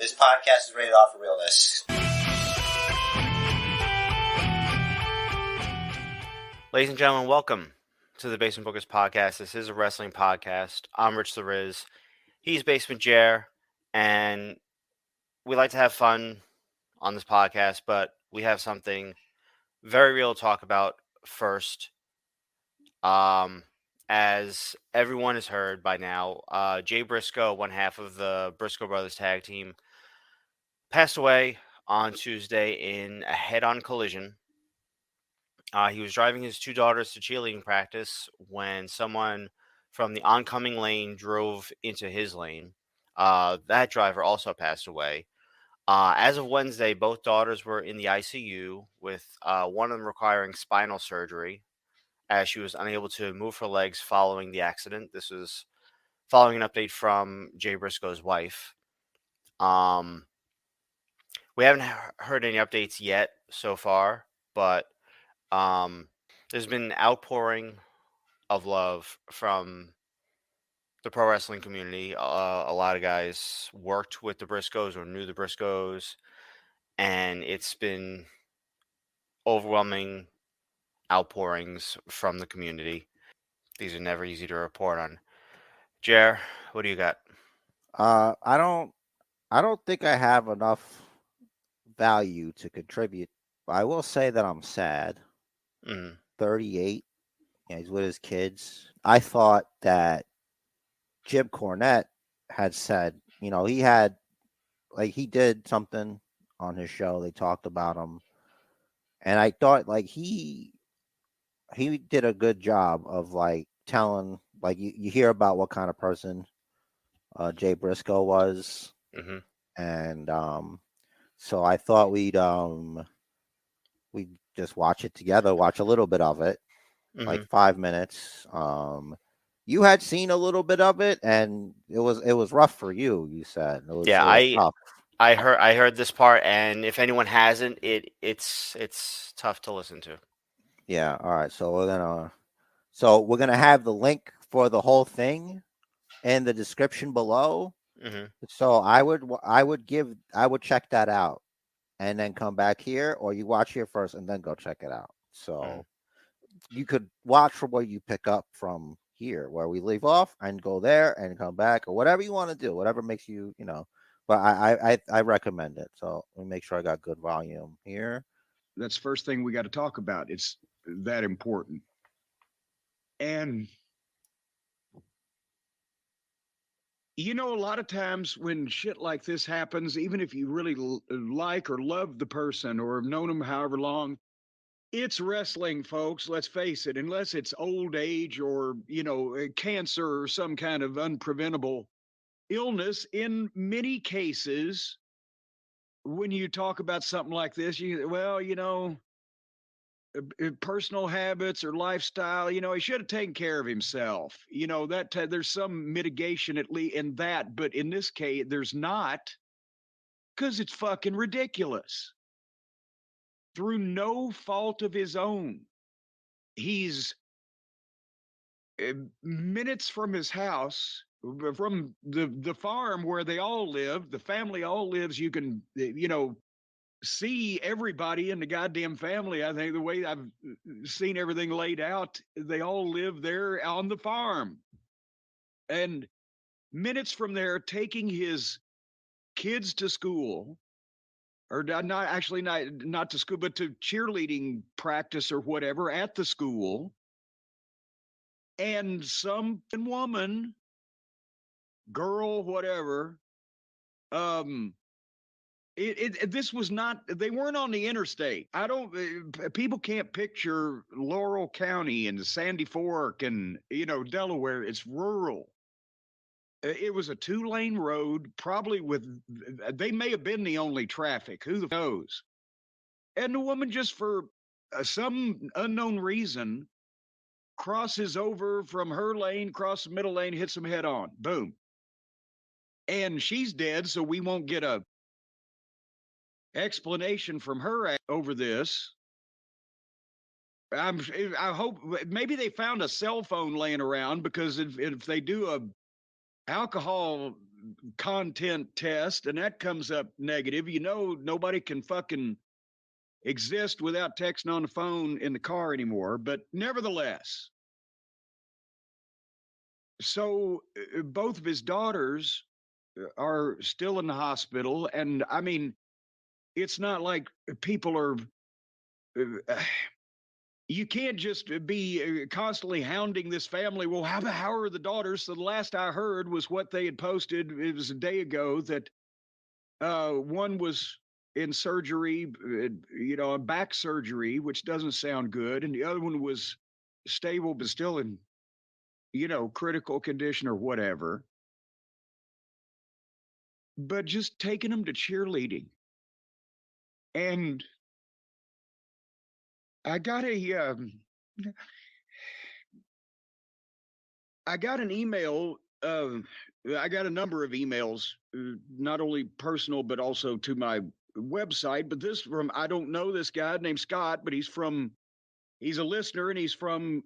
This podcast is rated off for realness. Ladies and gentlemen, welcome to the Basement Bookers podcast. This is a wrestling podcast. I'm Rich the Riz. He's Basement Jer, and we like to have fun on this podcast, but we have something very real to talk about first. As everyone has heard by now, Jay Briscoe, one half of the Briscoe Brothers tag team, passed away on Tuesday in a head-on collision. He was driving his two daughters to cheerleading practice when someone from the oncoming lane drove into his lane. That driver also passed away. As of Wednesday, both daughters were in the ICU, with one of them requiring spinal surgery as she was unable to move her legs following the accident. This was following an update from Jay Briscoe's wife. We haven't heard any updates yet so far, but there's been an outpouring of love from the pro wrestling community. A lot of guys worked with the Briscoes or knew the Briscoes, and it's been overwhelming outpourings from the community. These are never easy to report on. Jer, what do you got? I don't think I have enough value to contribute. I will say that I'm sad. 38. He's with his kids. I thought that Jim Cornette had said, he did something on his show. They talked about him. And I thought he did a good job of telling, you hear about what kind of person Jay Briscoe was. Mm-hmm. And so I thought we'd just watch it together, watch a little bit of it, like 5 minutes. You had seen a little bit of it, and it was rough for you. You said it was, tough. I heard this part, and if anyone hasn't, it's tough to listen to. Yeah. All right. So we're gonna have the link for the whole thing in the description below. Mm-hmm. So I would check that out, and then come back here, or you watch here first and then go check it out. So you could watch from where you pick up from here, where we leave off, and go there and come back, or whatever you want to do, whatever makes you, But I recommend it. So let me make sure I got good volume here. That's the first thing we got to talk about. It's that important. And a lot of times when shit like this happens, even if you really like or love the person or have known them however long, it's wrestling, folks. Let's face it. Unless it's old age or, cancer or some kind of unpreventable illness, in many cases, when you talk about something like this, personal habits or lifestyle, he should have taken care of himself. That there's some mitigation at least in that, but in this case, there's not, because it's fucking ridiculous. Through no fault of his own, he's minutes from his house, from the farm where they all live, the family all lives. You can, see everybody in the goddamn family. I think the way I've seen everything laid out, they all live there on the farm. And minutes from there, taking his kids to school, or not to school, but to cheerleading practice or whatever at the school. And some woman, girl, whatever, this was not, they weren't on the interstate. People can't picture Laurel County and Sandy Fork and, Delaware. It's rural. It was a 2-lane road, probably they may have been the only traffic. Who knows? And the woman, just for some unknown reason, crosses over from her lane, cross the middle lane, hits them head on. Boom. And she's dead, so we won't get a explanation from her over this. I hope maybe they found a cell phone laying around, because if they do a alcohol content test and that comes up negative, nobody can fucking exist without texting on the phone in the car anymore. But nevertheless, so both of his daughters are still in the hospital. And I mean, it's not like people are. You can't just be constantly hounding this family. Well, how are the daughters? So the last I heard was what they had posted. It was a day ago that one was in surgery, back surgery, which doesn't sound good, and the other one was stable but still in, critical condition or whatever. But just taking them to cheerleading, and I got an email. I got a number of emails, not only personal but also to my website. But this from I don't know this guy named Scott, but he's a listener and he's from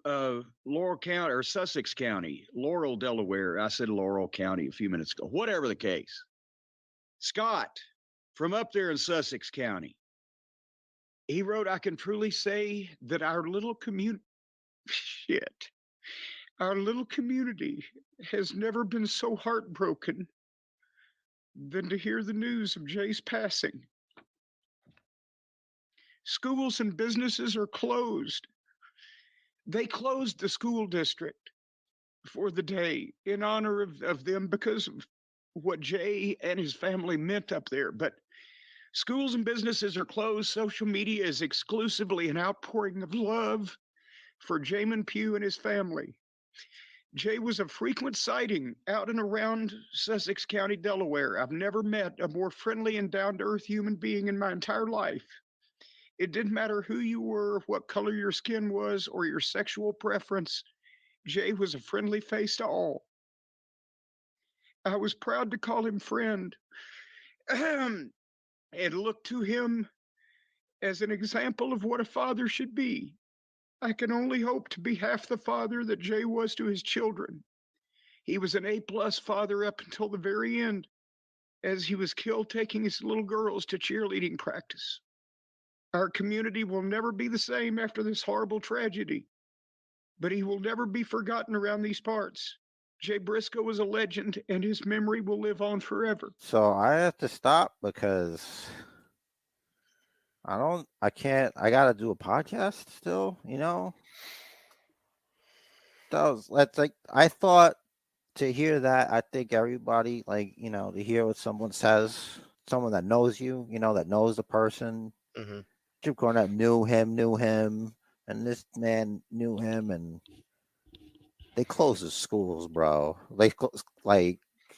Laurel County or Sussex County, Laurel, Delaware. I said Laurel County a few minutes ago. Whatever the case, Scott from up there in Sussex County. He wrote, "I can truly say that our little community." Shit. Our little community has never been so heartbroken than to hear the news of Jay's passing. Schools and businesses are closed. They closed the school district for the day in honor of them because of what Jay and his family meant up there. But schools and businesses are closed. Social media is exclusively an outpouring of love for Jamin Pugh and his family. Jay was a frequent sighting out and around Sussex County, Delaware. I've never met a more friendly and down-to-earth human being in my entire life. It didn't matter who you were, what color your skin was, or your sexual preference. Jay was a friendly face to all. I was proud to call him friend and look to him as an example of what a father should be. I can only hope to be half the father that Jay was to his children. He was an A-plus father up until the very end, as he was killed taking his little girls to cheerleading practice. Our community will never be the same after this horrible tragedy, but he will never be forgotten around these parts. Jay Briscoe was a legend, and his memory will live on forever. So I have to stop because I gotta do a podcast still, That's like, I thought to hear that, I think everybody, to hear what someone says, someone that knows you, that knows the person. Mm-hmm. Jim Cornette knew him, and this man knew him, and they closed the schools, bro.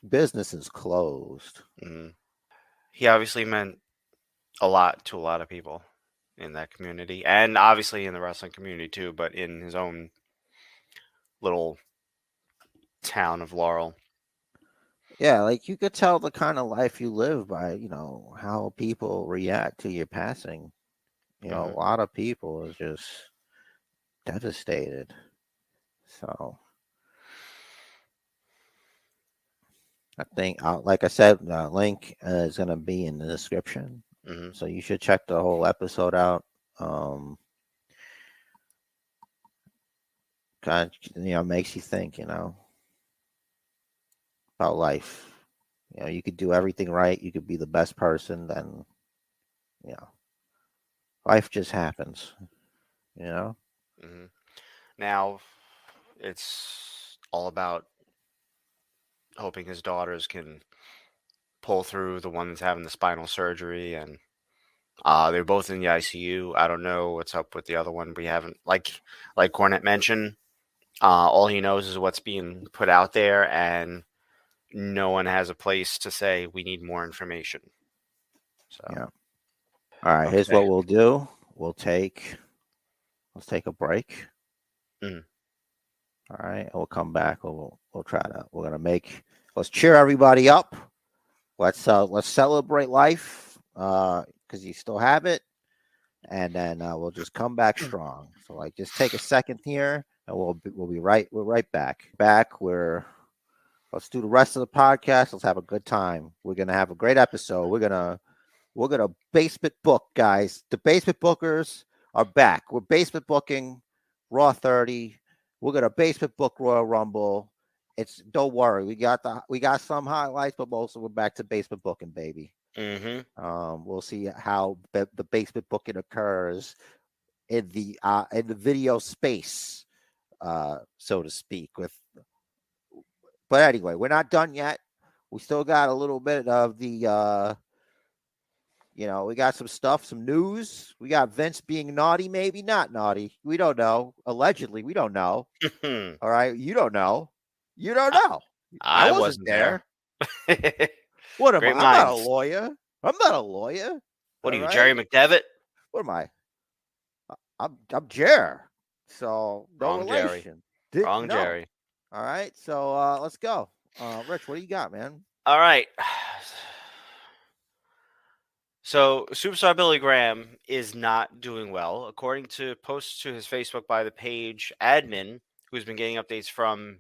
Businesses closed. Mm-hmm. He obviously meant a lot to a lot of people in that community, and obviously in the wrestling community too, but in his own little town of Laurel. Yeah, you could tell the kind of life you live by, how people react to your passing. A lot of people are just devastated. So I think, like I said, the link is going to be in the description. Mm-hmm. So you should check the whole episode out. Kind of, makes you think, about life. You could do everything right. You could be the best person. Then, life just happens. Mm-hmm. Now, it's all about hoping his daughters can pull through. The one that's having the spinal surgery, and they're both in the ICU. I don't know what's up with the other one. We haven't, like Cornette mentioned, all he knows is what's being put out there, and no one has a place to say we need more information. So yeah. All right. Okay. Here's what we'll do. Let's take a break. Mm. All right. And we'll come back. We'll let's cheer everybody up. Let's celebrate life because you still have it, and then we'll just come back strong. So just take a second here, and we'll be right back. We're Let's do the rest of the podcast. Let's have a good time. We're gonna have a great episode. We're gonna basement book, guys. The basement bookers are back. We're basement booking Raw 30. We're gonna basement book Royal Rumble. It's don't worry. We got some highlights, but mostly we're back to basement booking, baby. We'll see how the basement booking occurs in the video space, so to speak. But anyway, we're not done yet. We still got a little bit of the we got some stuff, some news. We got Vince being naughty, maybe not naughty. We don't know. Allegedly, we don't know. All right, you don't know. You don't know. I wasn't there. What am Great I? I'm not a minds. lawyer. I'm not a lawyer. What are all you, right? Jerry McDevitt? What am I? I'm Jer. So no Wrong Jerry. relation. Wrong No. Jerry. All right. So let's go. Rich, what do you got, man? All right. So, Superstar Billy Graham is not doing well. According to posts to his Facebook by the page admin, who's been getting updates from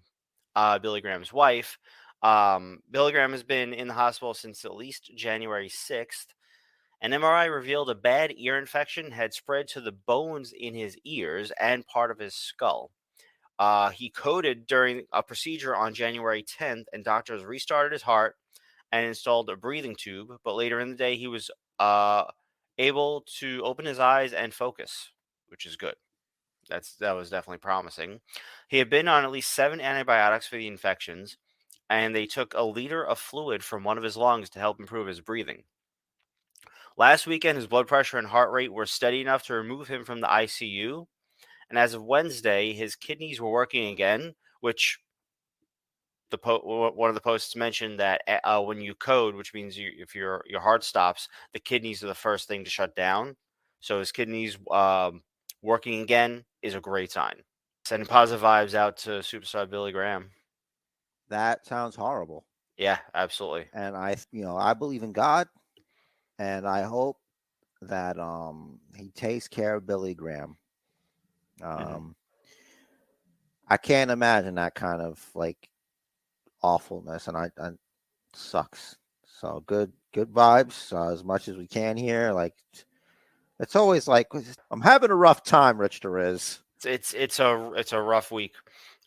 Billy Graham's wife, Billy Graham has been in the hospital since at least January 6th. An MRI revealed a bad ear infection had spread to the bones in his ears and part of his skull. He coded during a procedure on January 10th, and doctors restarted his heart and installed a breathing tube. But later in the day, he was able to open his eyes and focus, which is good. That was definitely promising. He had been on at least 7 antibiotics for the infections, and they took a liter of fluid from one of his lungs to help improve his breathing. Last weekend, his blood pressure and heart rate were steady enough to remove him from the ICU. And as of Wednesday, his kidneys were working again, which one of the posts mentioned that when you code, which means if your heart stops, the kidneys are the first thing to shut down. So his kidneys working again is a great sign. Sending positive vibes out to Superstar Billy Graham. That sounds horrible. Yeah, absolutely. And I believe in God, and I hope that he takes care of Billy Graham. I can't imagine that kind of like awfulness, and I sucks. So good vibes as much as we can here. Like it's always like I'm having a rough time, Rich Derez. It's a rough week.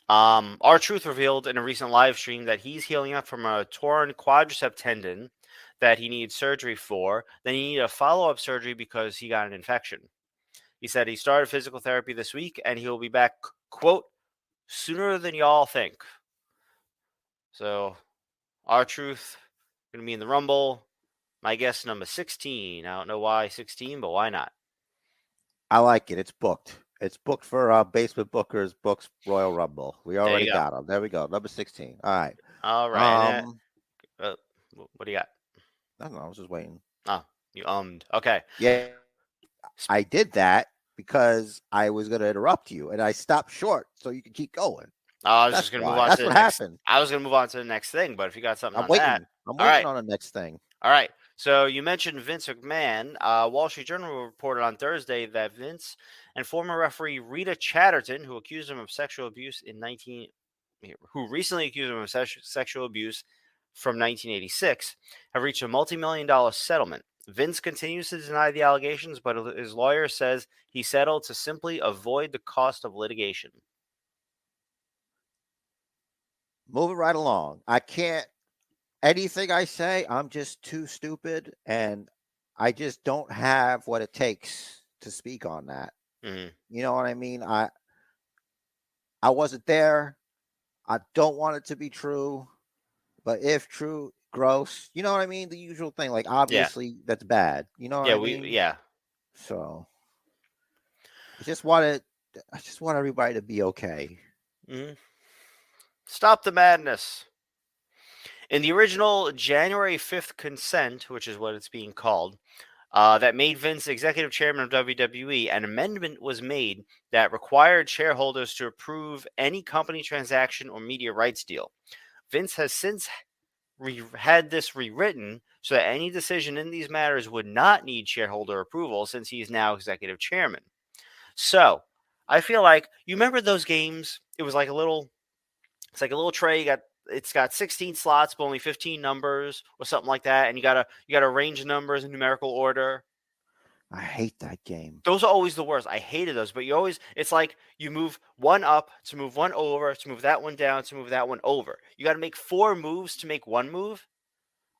R-Truth revealed in a recent live stream that he's healing up from a torn quadricep tendon that he needs surgery for. Then he needed a follow-up surgery because he got an infection. He said he started physical therapy this week and he'll be back, quote, sooner than y'all think. So, R-Truth going to be in the Rumble. My guess, number 16. I don't know why 16, but why not? I like it. It's booked. It's booked for Basement Bookers Books Royal Rumble. We already got them. There we go. Number 16. All right. All right. What do you got? I don't know. I was just waiting. Oh, you Okay. Yeah. I did that because I was going to interrupt you, and I stopped short so you can keep going. I was just going to move on. That's what happened. I was going to move on to the next thing, but if you got something I'm waiting on the next thing. All right. So you mentioned Vince McMahon. Wall Street Journal reported on Thursday that Vince and former referee Rita Chatterton, who accused him of sexual abuse who recently accused him of sexual abuse from 1986, have reached a multi-million-dollar settlement. Vince continues to deny the allegations, but his lawyer says he settled to simply avoid the cost of litigation. Moving right along. I can't. Anything I say, I'm just too stupid, and I just don't have what it takes to speak on that. Mm-hmm. You know what I mean? I wasn't there. I don't want it to be true, but if true, gross. You know what I mean? The usual thing. Like obviously, that's bad. You know what I mean? So I just want everybody to be okay. Mm-hmm. Stop the madness. In the original January 5th consent, which is what it's being called, that made Vince executive chairman of WWE, an amendment was made that required shareholders to approve any company transaction or media rights deal. Vince has since had this rewritten so that any decision in these matters would not need shareholder approval since he is now executive chairman. So, I feel like, you remember those games? It was like a little tray, you got it's got 16 slots, but only 15 numbers or something like that, and you gotta arrange numbers in numerical order. I hate that game. Those are always the worst. I hated those, but it's like you move one up to move one over to move that one down to move that one over. You got to make 4 moves to make one move.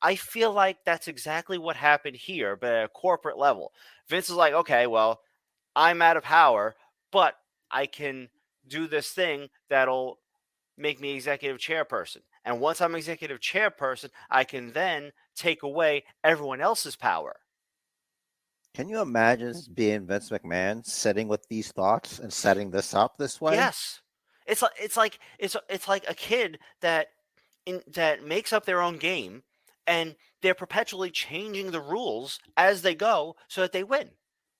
I feel like that's exactly what happened here, but at a corporate level. Vince is like, okay, well, I'm out of power, but I can do this thing that'll make me executive chairperson. And once I'm executive chairperson, I can then take away everyone else's power. Can you imagine being Vince McMahon sitting with these thoughts and setting this up this way? Yes. It's like a kid that makes up their own game, and they're perpetually changing the rules as they go so that they win.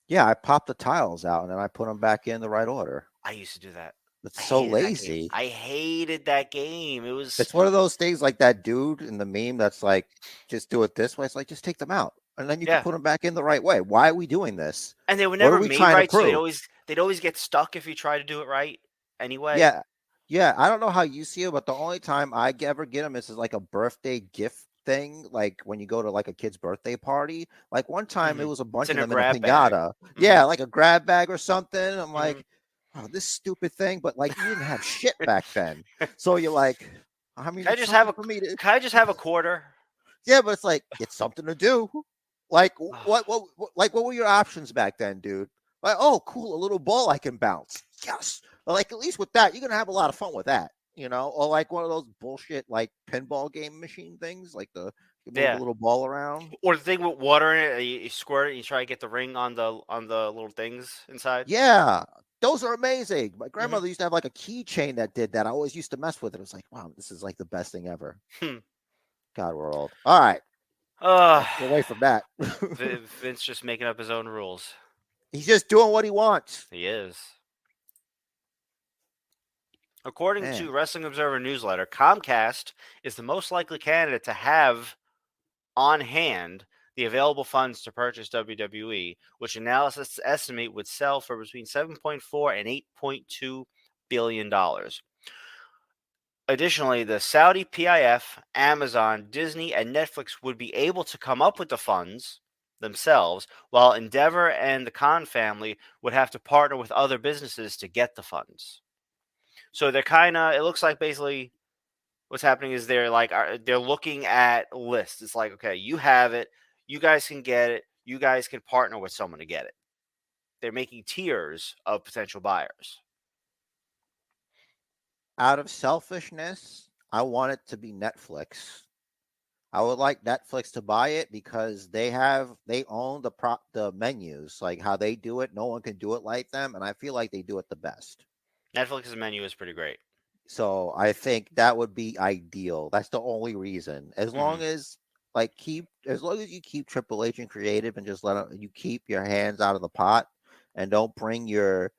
Yeah, I pop the tiles out and then I put them back in the right order. I used to do that. It's I so hated that game. lazy. I hated that game. It's one of those things like that dude in the meme that's like, just do it this way. It's like, just take them out, and then you Yeah. can put them back in the right way. Why are we doing this? And they were What are never we made trying to right, so prove? they'd always get stuck if you try to do it right anyway. Yeah, yeah. I don't know how you see it, but the only time I ever get them is like a birthday gift thing, like when you go to like a kid's birthday party. Like one time it was a bunch of in a them in a grab bag. pinata. Yeah, like a grab bag or something. I'm Mhm. like, oh, this stupid thing, but like you didn't have shit back then. So you're like, I mean, Can I it's just something have for me to. Can I just have a quarter? Yeah, but it's like it's something to do. Like what like what were your options back then, dude? Like, oh, cool, a little ball I can bounce. Yes. Like at least with that, you're gonna have a lot of fun with that, you know? Or like one of those bullshit like pinball game machine things, like you move a little ball around. Or the thing with water in it, you squirt it and you try to get the ring on the little things inside. Yeah. Those are amazing. My grandmother used to have like a keychain that did that. I always used to mess with it. It was like, wow, this is like the best thing ever. God, we're old. All right. Let's get away from that. Vince just making up his own rules. He's just doing what he wants. He is. According to Wrestling Observer newsletter, Comcast is the most likely candidate to have on hand the available funds to purchase WWE, which analysts estimate would sell for between $7.4 and $8.2 billion. Additionally, the Saudi PIF, Amazon, Disney, and Netflix would be able to come up with the funds themselves, while Endeavor and the Khan family would have to partner with other businesses to get the funds. So they're it looks like basically what's happening is they're looking at lists. It's like, okay, you have it, you guys can get it, you guys can partner with someone to get it. They're making tiers of potential buyers. Out of selfishness, I want it to be Netflix. I would like Netflix to buy it because they own the menus, like how they do it. No one can do it like them, and I feel like they do it the best. Netflix's menu is pretty great. So I think that would be ideal. That's the only reason. As long as you keep Triple H and creative and just you keep your hands out of the pot and don't bring your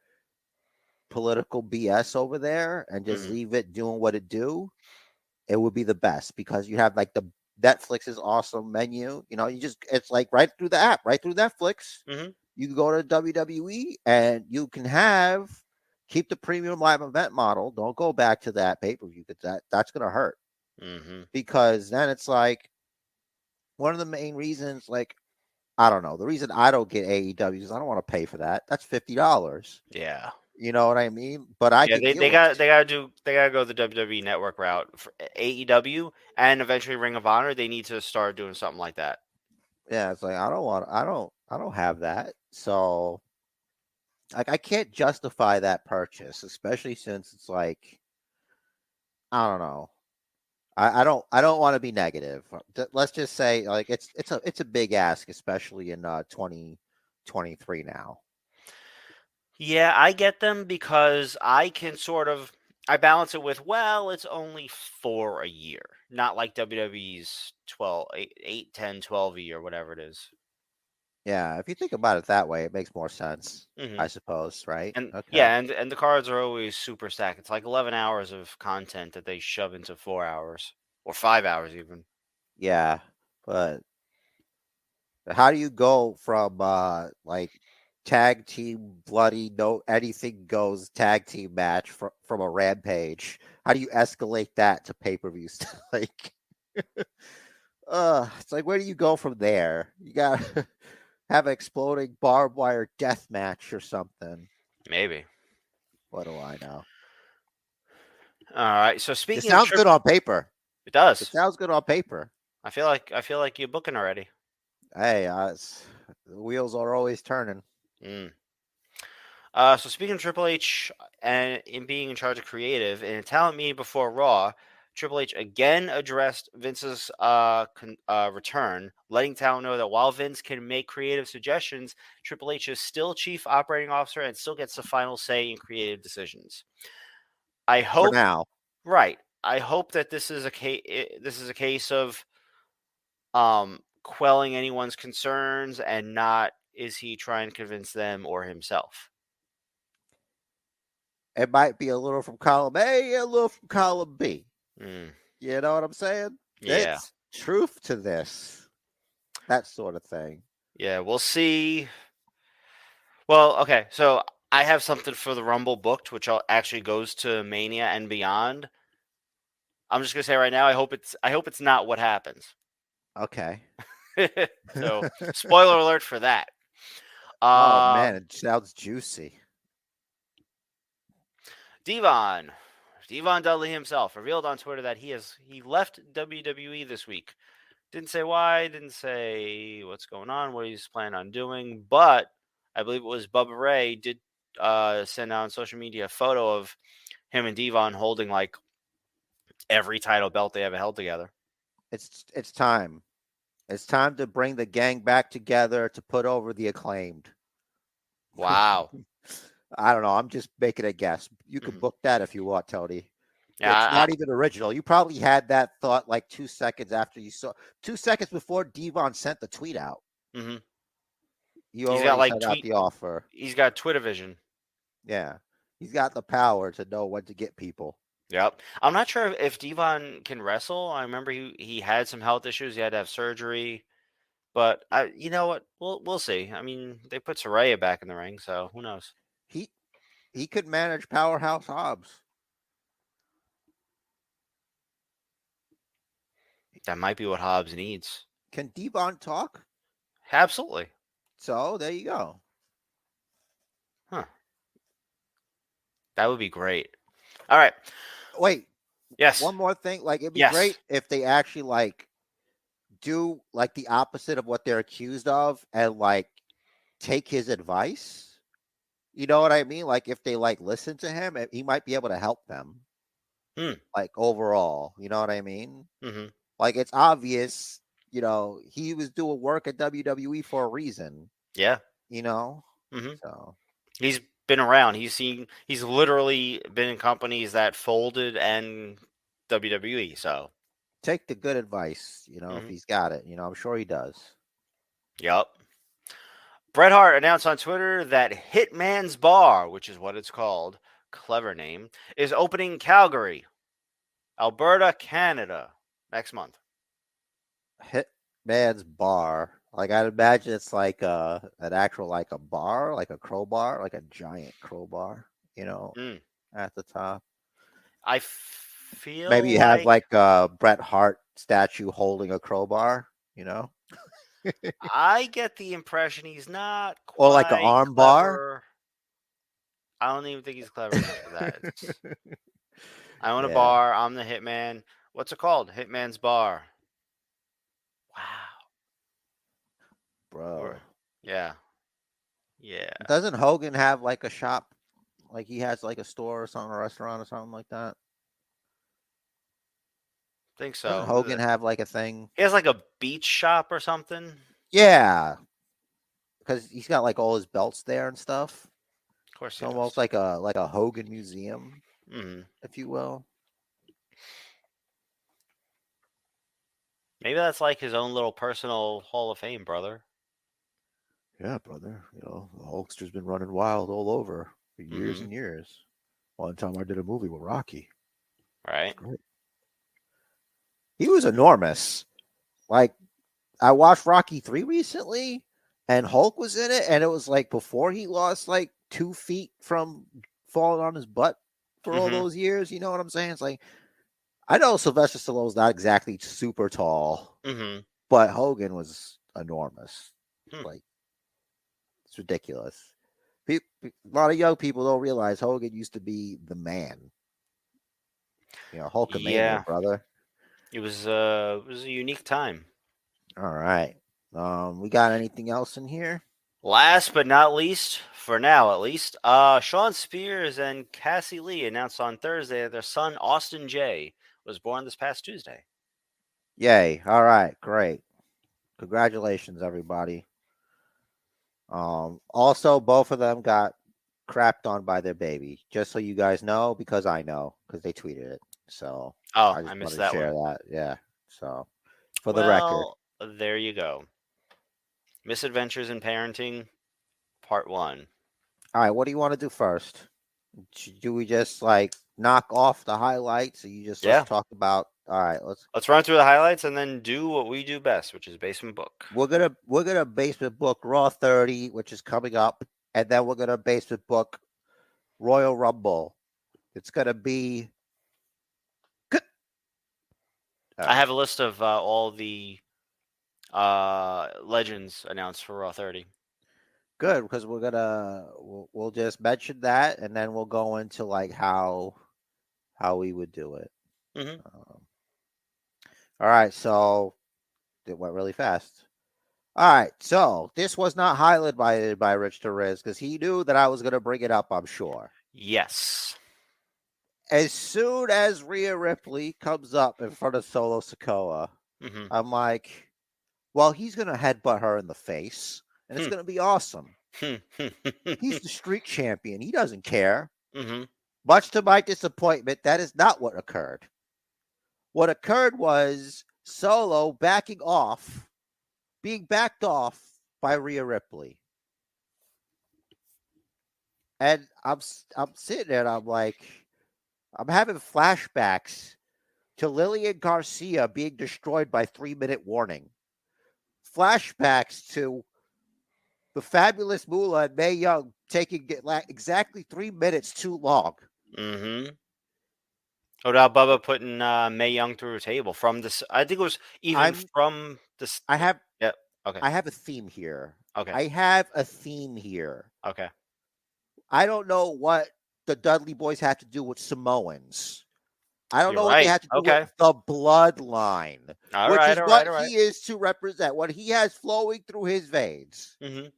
political BS over there and just leave it doing what it do, it would be the best because you have like the Netflix's awesome menu. You know, it's like right through the app, right through Netflix. You can go to WWE and you can keep the premium live event model. Don't go back to that pay-per-view because that's going to hurt. Because then it's like one of the main reasons, like, I don't know, the reason I don't get AEW is I don't want to pay for that. That's $50. Yeah. You know what I mean? But they got to go the WWE Network route for AEW and eventually Ring of Honor. They need to start doing something like that. Yeah, it's like I don't have that. So like I can't justify that purchase, especially since it's like I don't know. I don't want to be negative. Let's just say like it's a big ask, especially in 2023 now. Yeah, I get them because I can I balance it with, well, it's only for a year, not like WWE's 8, 10, 12 a year, whatever it is. Yeah, if you think about it that way, it makes more sense, I suppose, right? And yeah, and the cards are always super stacked. It's like 11 hours of content that they shove into 4 hours or 5 hours even. Yeah, but how do you go from like tag team bloody no anything goes tag team match from a Rampage. How do you escalate that to pay-per-view? Like, it's like, where do you go from there? You got to have an exploding barbed wire death match or something. Maybe. What do I know? All right. So It speaking of sounds good on paper. it does. It sounds good on paper. I feel like you're booking already. Hey, the wheels are always turning. Mm. So speaking of Triple H and in being in charge of creative, in a talent meeting before Raw, Triple H again addressed Vince's return, letting talent know that while Vince can make creative suggestions, Triple H is still chief operating officer and still gets the final say in creative decisions. I For hope, now. right? I hope that this is a case. This is a case of quelling anyone's concerns and not is he trying to convince them or himself. It might be a little from column A, a little from column B. Mm. You know what I'm saying? Yeah. It's truth to this. That sort of thing. Yeah, we'll see. Well, okay, so I have something for the Rumble booked, which actually goes to Mania and beyond. I'm just gonna say right now, I hope it's not what happens. Okay. So, spoiler alert for that. Oh man, it sounds juicy. Devon Dudley himself revealed on Twitter that he left WWE this week. Didn't say why, didn't say what's going on, what he's planning on doing, but I believe it was Bubba Ray did send out on social media a photo of him and Devon holding like every title belt they ever held together. It's time. It's time to bring the gang back together to put over the Acclaimed. Wow. I don't know. I'm just making a guess. You can book that if you want, Tony. Yeah, It's not even original. You probably had that thought like 2 seconds after you saw 2 seconds before Devon sent the tweet out. Mm-hmm. You already sent out the offer. He's got Twitter vision. Yeah. He's got the power to know when to get people. Yep. I'm not sure if Devon can wrestle. I remember he had some health issues. He had to have surgery. But you know what? We'll see. I mean, they put Saraya back in the ring, so who knows? He could manage Powerhouse Hobbs. That might be what Hobbs needs. Can Devon talk? Absolutely. So there you go. Huh. That would be great. All right. Wait. Yes. One more thing. Like, it'd be great if they actually like do like the opposite of what they're accused of and like take his advice. You know what I mean? Like, if they like listen to him, he might be able to help them. Like overall, you know what I mean? Mm-hmm. Like, it's obvious, you know, he was doing work at WWE for a reason. Yeah. You know? Mm-hmm. So he's been around. He's literally been in companies that folded and WWE. So take the good advice, you know, if he's got it. You know, I'm sure he does. Yep. Bret Hart announced on Twitter that Hitman's Bar, which is what it's called, clever name, is opening in Calgary, Alberta, Canada, next month. Hitman's Bar. Like, I'd imagine it's like an actual, like a bar, like a crowbar, like a giant crowbar, you know, at the top. I feel maybe you have like a Bret Hart statue holding a crowbar, you know? I get the impression he's not quite or like an arm bar. I don't even think he's clever enough for that. I own a bar. I'm the hitman. What's it called? Hitman's Bar. Wow. Bro. Yeah. Yeah. Doesn't Hogan have like a shop? Like he has like a store or something, a restaurant or something like that? I think so. Doesn't Hogan have like a thing? He has like a beach shop or something. Yeah. Because he's got like all his belts there and stuff. Of course, it's almost like a Hogan museum, if you will. Maybe that's like his own little personal Hall of Fame, brother. Yeah, brother. You know, the Hulkster's been running wild all over for years and years. One time I did a movie with Rocky. Right. He was enormous. Like, I watched Rocky 3 recently, and Hulk was in it, and it was like before he lost like 2 feet from falling on his butt for all Mm-hmm. those years. You know what I'm saying? It's like I know Sylvester Stallone's not exactly super tall, Mm-hmm. but Hogan was enormous. Hmm. Like it's ridiculous. A lot of young people don't realize Hogan used to be the man. Hulkamania, Yeah, brother. it was a unique time. All right. We got anything else in here? Last but not least, for now at least, Sean Spears and Cassie Lee announced on Thursday that their son Austin J was born this past Tuesday. Yay. All right. Great. Congratulations, everybody. Also, both of them got crapped on by their baby. Just so you guys know, because I know, because they tweeted it. So Oh, I I just missed wanted to that share one. that. Yeah. So for the record. Well, there you go. Misadventures in Parenting, Part 1. All right. What do you want to do first? Do we just like knock off the highlights, or you just let's Yeah. talk about? All right. Let's run through the highlights and then do what we do best, which is Basement Book. We're gonna basement book Raw 30, which is coming up, and then we're gonna basement book Royal Rumble. It's gonna be good. All I right. have a list of all the legends announced for Raw 30. Good, because we'll just mention that, and then we'll go into like how we would do it. Mm-hmm. All right, so it went really fast. All right, so this was not highlighted by Rich Torres because he knew that I was going to bring it up. I'm sure. Yes. As soon as Rhea Ripley comes up in front of Solo Sikoa, Mm-hmm. I'm like, well, he's going to headbutt her in the face, and it's going to be awesome. He's the street champion. He doesn't care. Mm-hmm. Much to my disappointment, that is not what occurred. What occurred was Solo being backed off by Rhea Ripley. And I'm sitting there and I'm like, I'm having flashbacks to Lillian Garcia being destroyed by 3-minute warning. Flashbacks to the fabulous Moolah and Mae Young taking exactly 3 minutes too long. Mm-hmm. What about Bubba putting Mae Young through a table from this? I think it was even from this. I have Yep. Okay. I have a theme here. Okay. I have a theme here. Okay. I don't know what the Dudley Boys have to do with Samoans. I don't You're know what they right. have to do Okay. with the bloodline, All which right. is All what right. All right. he is to represent, what he has flowing through his veins. Mm-hmm.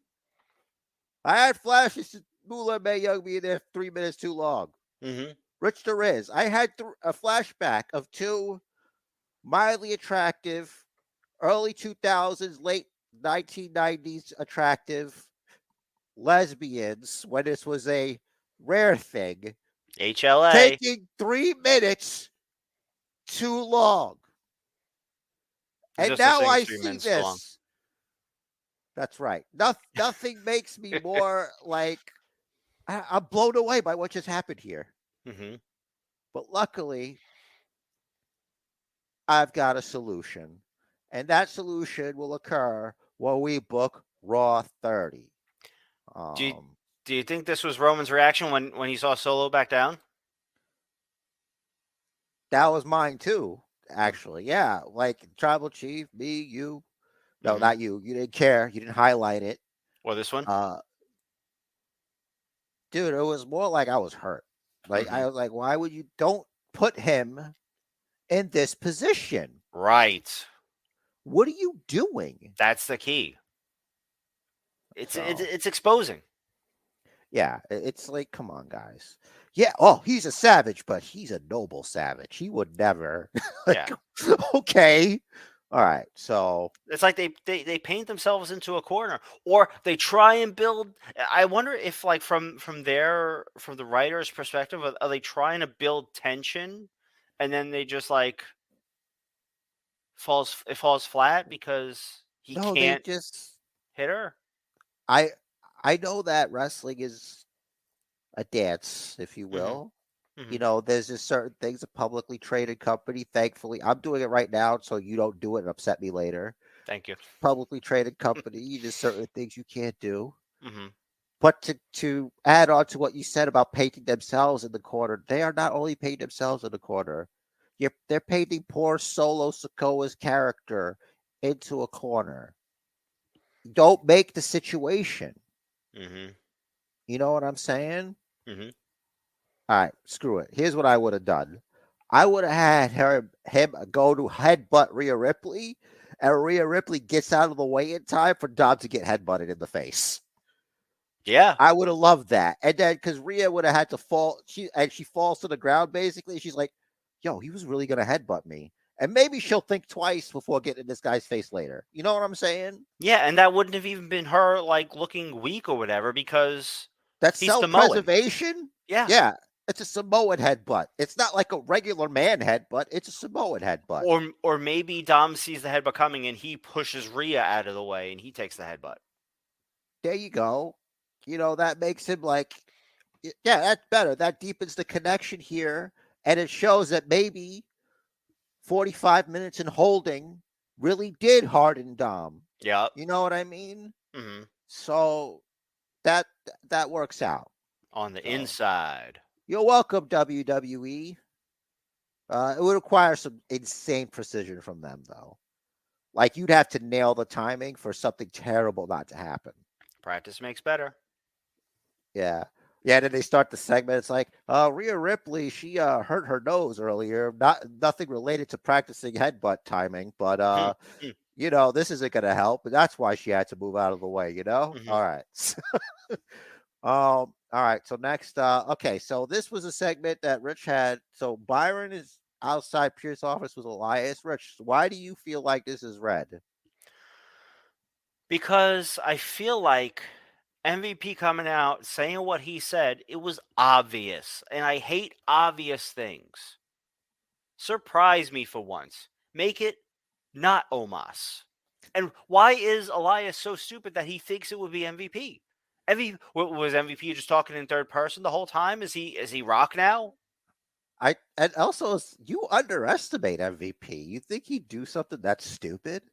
I had flashes to Moolah and Mae Young being there 3 minutes too long. Mm-hmm. Rich Torres. I had a flashback of two mildly attractive, early 2000s, late 1990s attractive lesbians when this was a rare thing, HLA. taking 3 minutes too long. There's And no such now thing as I 3 see minutes too long. this. That's right. Nothing makes me more like I'm blown away by what just happened here. Mm-hmm. But luckily, I've got a solution. And that solution will occur when we book Raw 30. Do you think this was Roman's reaction when he saw Solo back down? That was mine too, actually. Yeah, like Tribal Chief, me, you. No, not you. You didn't care. You didn't highlight it. Or this one? Dude, it was more like I was hurt. Like I was like, why would you don't put him in this position? Right. What are you doing? That's the key. It's exposing. Yeah, it's like, come on, guys. Yeah, oh, he's a savage, but he's a noble savage. He would never. Yeah. Okay. All right. So it's like they paint themselves into a corner, or they try and build. I wonder if, like, from the writer's perspective, are they trying to build tension, and then they just like falls flat because he can't they just hit her. I know that wrestling is a dance, if you will. Mm-hmm. You know, there's just certain things, a publicly traded company. Thankfully, I'm doing it right now, so you don't do it and upset me later. Thank you. publicly traded company. There's certain things you can't do. Mm-hmm. But to add on to what you said about painting themselves in the corner, they are not only painting themselves in the corner. They're painting poor Solo Sikoa's character into a corner. Don't make the situation. Mm-hmm. You know what I'm saying? Mm-hmm. All right, screw it. Here's what I would have done. I would have had him go to headbutt Rhea Ripley, and Rhea Ripley gets out of the way in time for Dom to get headbutted in the face. Yeah. I would have loved that. And then because Rhea would have had to fall, she falls to the ground basically. She's like, yo, he was really gonna headbutt me. And maybe she'll think twice before getting in this guy's face later. You know what I'm saying? Yeah, and that wouldn't have even been her like looking weak or whatever because That's he's Samoan. self-preservation. Yeah. Yeah. It's a Samoan headbutt. It's not like a regular man headbutt. It's a Samoan headbutt. Or maybe Dom sees the headbutt coming and he pushes Rhea out of the way and he takes the headbutt. There you go. You know, that makes him like, yeah, that's better. That deepens the connection here. And it shows that maybe 45 minutes in holding really did harden Dom. Yep. You know what I mean? Mm-hmm. So that works out. On the inside. You're welcome, WWE. It would require some insane precision from them, though. Like, you'd have to nail the timing for something terrible not to happen. Practice makes better. Yeah. Yeah, then they start the segment. It's like, Rhea Ripley, she hurt her nose earlier. Nothing related to practicing headbutt timing, but you know, this isn't gonna help. But that's why she had to move out of the way, you know? Mm-hmm. All right. All right. So next, okay, so this was a segment that Rich had. So Byron is outside Pierce's office with Elias. Rich, why do you feel like this is red? Because I feel like MVP coming out saying what he said, it was obvious. And I hate obvious things. Surprise me for once. Make it not Omos. And why is Elias so stupid that he thinks it would be MVP? Was MVP just talking in third person the whole time? Is he Rock now? And also you underestimate MVP. You think he'd do something that's stupid?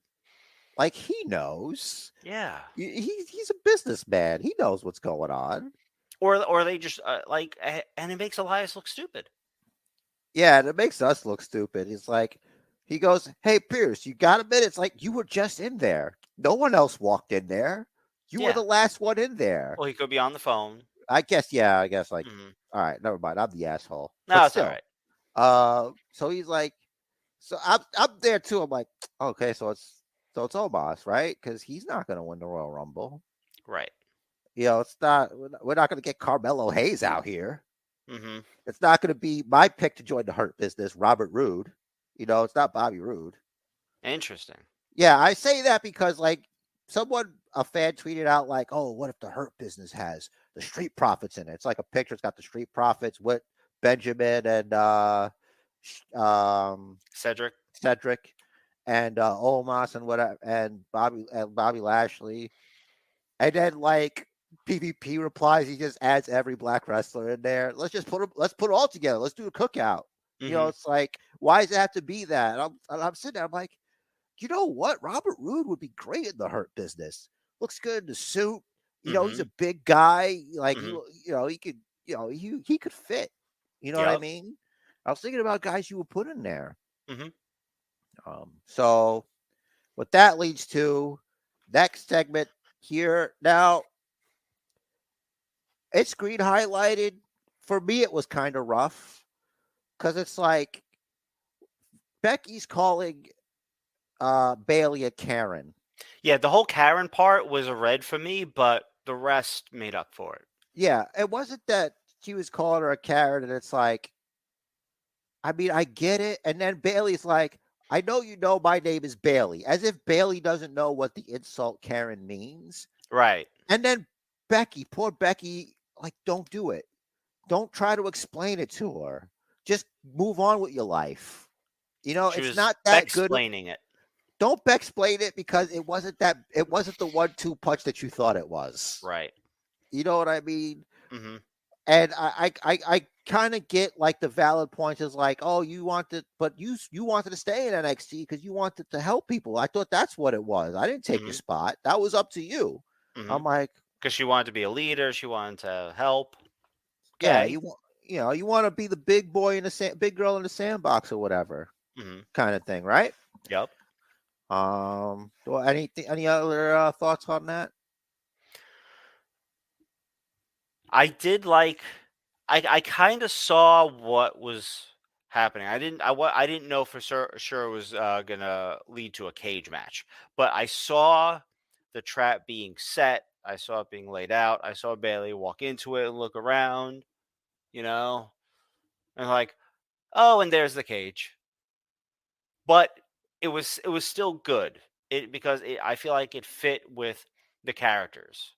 Like, he knows. Yeah. He's a businessman. He knows what's going on. Or they just and it makes Elias look stupid. Yeah, and it makes us look stupid. He's like, he goes, "Hey Pierce, you got a minute?" It's like, you were just in there. No one else walked in there. You were the last one in there. Well, he could be on the phone. I guess, yeah. I guess, like, all right, never mind. I'm the asshole. No, it's all right. So he's like, so I'm there too. I'm like, okay, so it's Omos, right? Because he's not going to win the Royal Rumble, right? You know, it's not. We're not going to get Carmelo Hayes out here. Mm-hmm. It's not going to be my pick to join the Hurt Business, Robert Roode. You know, it's not Bobby Roode. Interesting. Yeah, I say that because, like, a fan tweeted out, like, oh, what if the Hurt Business has the Street Profits in it? It's like a picture. It's got the Street Profits with Benjamin and Cedric and Omos and whatever, and Bobby Lashley. And then, like, PvP replies, he just adds every black wrestler in there. Let's put it all together. Let's do a cookout. Mm-hmm. You know, it's like, why does it have to be that? And I'm sitting there, I'm like, you know what? Robert Roode would be great in the Hurt Business. Looks good in the suit. You know, he's a big guy. Like, he could fit. You know what I mean? I was thinking about guys you would put in there. Mm-hmm. So what that leads to, next segment here. Now, it's green highlighted. For me, it was kind of rough because it's like Becky's calling Bailey a Karen. Yeah, the whole Karen part was a red for me, but the rest made up for it. Yeah, it wasn't that she was calling her a Karen, and it's like, I mean, I get it. And then Bailey's like, I know you know my name is Bailey, as if Bailey doesn't know what the insult Karen means. Right. And then poor Becky, like, don't do it. Don't try to explain it to her. Just move on with your life. You know, it's not that good. Explaining it. Don't explain it because it wasn't the 1-2 punch that you thought it was. Right. You know what I mean? Mm-hmm. And I kind of get like the valid points is like, oh, you wanted, but you wanted to stay in NXT because you wanted to help people. I thought that's what it was. I didn't take your spot. That was up to you. I'm like, because she wanted to be a leader. She wanted to help. yeah, Okay. you want to be the big boy in the big girl in the sandbox or whatever kind of thing, right? Yep. Well, any other thoughts on that? I did like. I kind of saw what was happening. I didn't know for sure it was gonna lead to a cage match, but I saw the trap being set. I saw it being laid out. I saw Bailey walk into it and look around, you know, and like, oh, and there's the cage. But it was still good. Because I feel like it fit with the characters.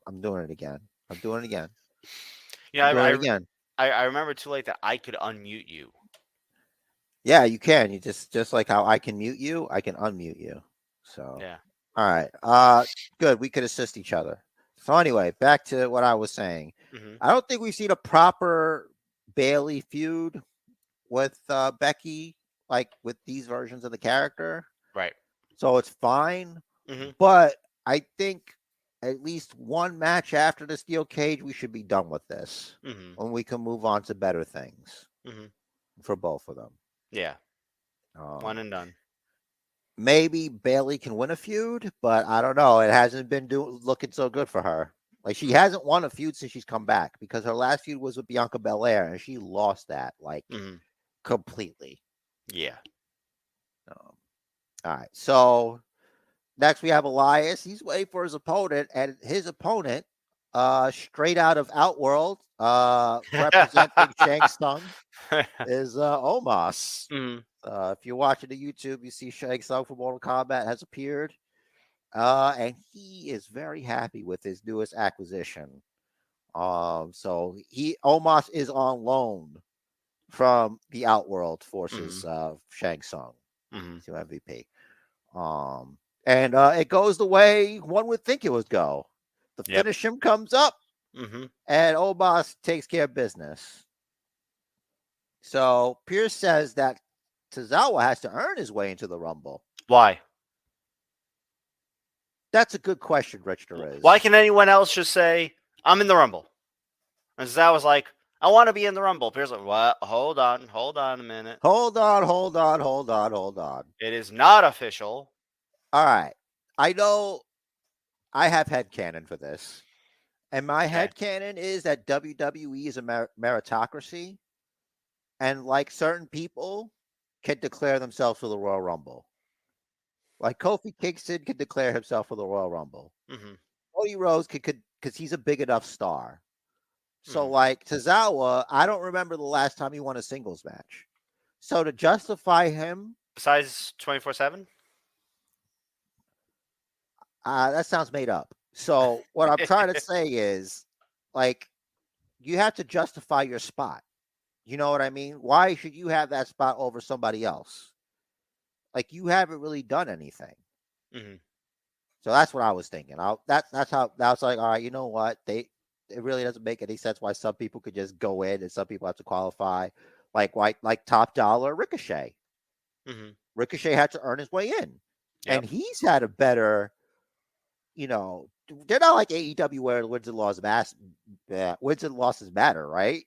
I'm doing it again. I'm doing it again. Yeah, I'm doing it again. I remember too late that I could unmute you. Yeah, you can. You just like how I can mute you, I can unmute you. So Yeah. all right. Good. We could assist each other. So anyway, back to what I was saying. I don't think we've seen a proper Bailey feud with Becky, like with these versions of the character. Right. So it's fine. But I think at least one match after the steel cage, we should be done with this. And we can move on to better things for both of them. Yeah. One and done. Maybe Bailey can win a feud, but I don't know. It hasn't been looking so good for her. Like she hasn't won a feud since she's come back because her last feud was with Bianca Belair and she lost that like completely. Yeah. All right. So next we have Elias. He's waiting for his opponent, and his opponent, straight out of Outworld, representing Shang Tsung, is Omos. If you're watching the YouTube, you see Shang Tsung from Mortal Kombat has appeared. And he is very happy with his newest acquisition. So Omos is on loan from the Outworld forces of Shang Tsung to MVP. And it goes the way one would think it would go. The finish him comes up, and Omos takes care of business. So Pierce says that Tozawa has to earn his way into the Rumble. Why? That's a good question, Rich Derez. Why can anyone else just say, I'm in the Rumble? And Tozawa's like, I want to be in the Rumble. Pierce's like, what? Hold on a minute. Hold on. It is not official. All right. I know I have headcanon for this. And my headcanon is that WWE is a meritocracy. And like certain people can declare themselves for the Royal Rumble. Like Kofi Kingston can declare himself for the Royal Rumble. Cody Rhodes could because he's a big enough star. So like Tozawa, I don't remember the last time he won a singles match. So to justify him, besides 24/7, that sounds made up. So what I'm trying to say is, like, you have to justify your spot. You know what I mean? Why should you have that spot over somebody else? Like, you haven't really done anything. So that's what I was thinking. That's how I was like, all right, you know what? It really doesn't make any sense why some people could just go in and some people have to qualify. Like Top Dollar Ricochet. Ricochet had to earn his way in. And he's had a better, they're not like AEW where wins and losses matter, right?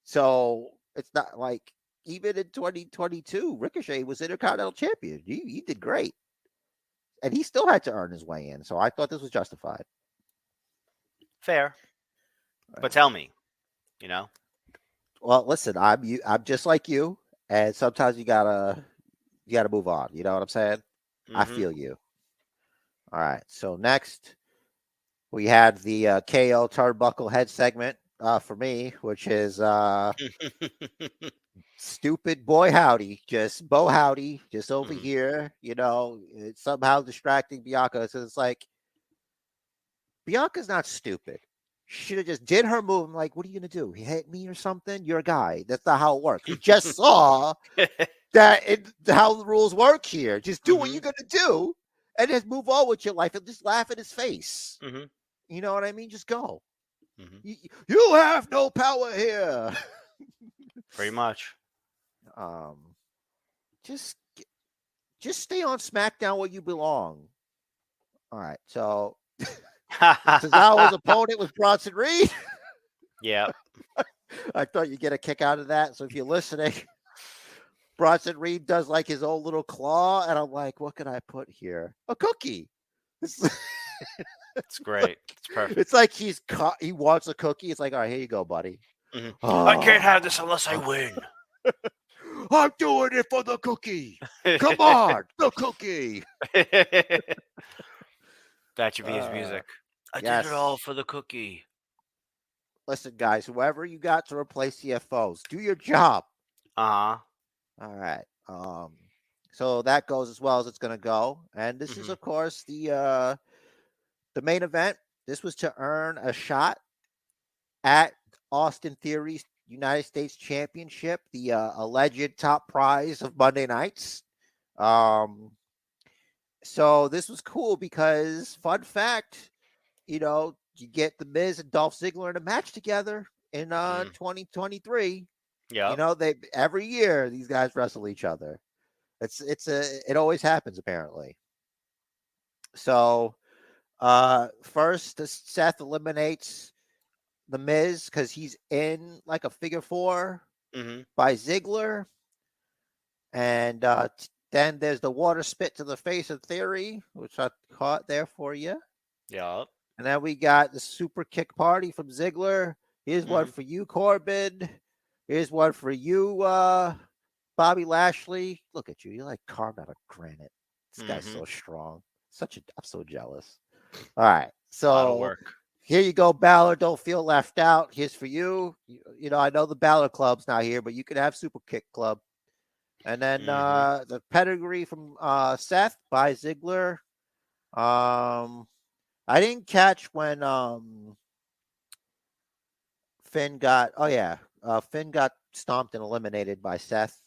So it's not like even in 2022, Ricochet was Intercontinental Champion. He did great. And he still had to earn his way in. So I thought this was justified. Fair. But tell me, Well, listen, I'm just like you, and sometimes you gotta move on. You know what I'm saying? I feel you. All right. So next, we had the KO Turnbuckle head segment for me, which is stupid boy howdy, just Bo Howdy, just over here. It's somehow distracting Bianca. So it's like Bianca's not stupid. She should have just did her move. I'm like, what are you gonna do? Hit me or something? You're a guy. That's not how it works. We just saw how the rules work here. Just do what Mhm. you're gonna do, and just move on with your life, and just laugh in his face. Mhm. You know what I mean? Just go. Mhm. You have no power here. Pretty much. um, just just stay on SmackDown where you belong. All right. So Cesaro's opponent was Bronson Reed. Yeah. I thought you'd get a kick out of that. So if you're listening, Bronson Reed does like his own little claw, and I'm like, what can I put here? A cookie. It's great. It's perfect. It's like he wants a cookie. It's like, all right, here you go, buddy. Mhm. Oh, I can't have this unless I win. I'm doing it for the cookie. Come on, the cookie. That should be his music. I did yes. it all for the cookie. Listen, guys, whoever you got to replace CFOs, do your job. Uh-huh. All right. So that goes as well as it's gonna go. And this is, of course, the main event. This was to earn a shot at Austin Theory's United States Championship, the alleged top prize of Monday nights. So this was cool because, fun fact, you get the Miz and Dolph Ziggler in a match together in 2023. Yeah. They every year these guys wrestle each other. It always happens apparently. So first Seth eliminates the Miz because he's in like a figure four by Ziggler. And then there's the water spit to the face of Theory, which I caught there for you. Yeah. And then we got the super kick party from Ziggler. Here's one for you, Corbin. Here's one for you, Bobby Lashley. Look at you. You're like carved out of granite. This guy's so strong. I'm so jealous. All right. So a lot of work. Here you go, Balor. Don't feel left out. Here's for you. I know the Balor Club's not here, but you could have Super Kick Club. And then the pedigree from Seth by Ziggler. I didn't catch when Finn got. Oh yeah, Finn got stomped and eliminated by Seth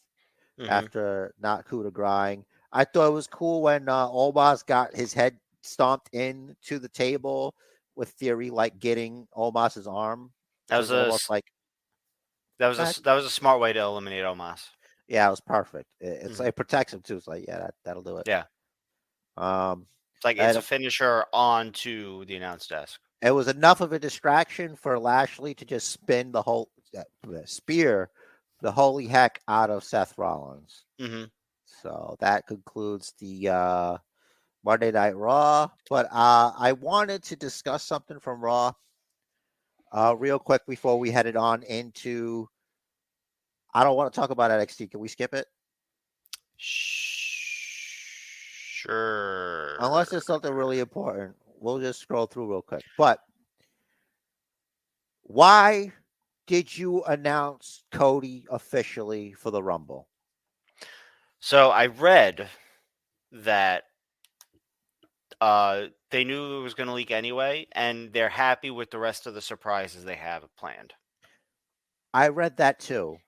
after not coup de grace. I thought it was cool when Omos got his head stomped into the table with Theory like getting Omos's arm. That was almost like that was a smart way to eliminate Omos. Yeah, it was perfect. It protects him too. It's like, yeah, that'll do it. Yeah. It's like it's a finisher onto the announce desk. It was enough of a distraction for Lashley to just spin the whole spear, the holy heck out of Seth Rollins. So that concludes the Monday Night Raw. But I wanted to discuss something from Raw real quick before we headed on into. I don't want to talk about NXT. Can we skip it? Sure. Unless it's something really important. We'll just scroll through real quick. But why did you announce Cody officially for the Rumble? So I read that they knew it was going to leak anyway, and they're happy with the rest of the surprises they have planned. I read that too.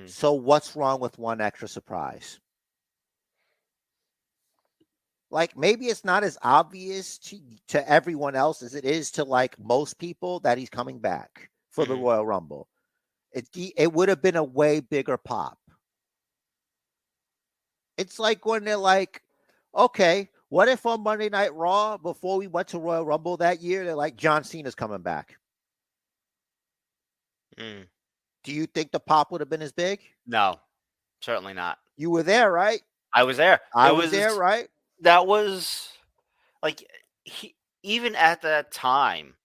So what's wrong with one extra surprise? Like, maybe it's not as obvious to everyone else as it is to like most people that he's coming back for the Royal Rumble. It would have been a way bigger pop. It's like when they're like, okay, what if on Monday Night Raw, before we went to Royal Rumble that year, they're like, John Cena's coming back. Do you think the pop would have been as big? No, certainly not. You were there, right? I was there. I was there, right? That was like even at that time,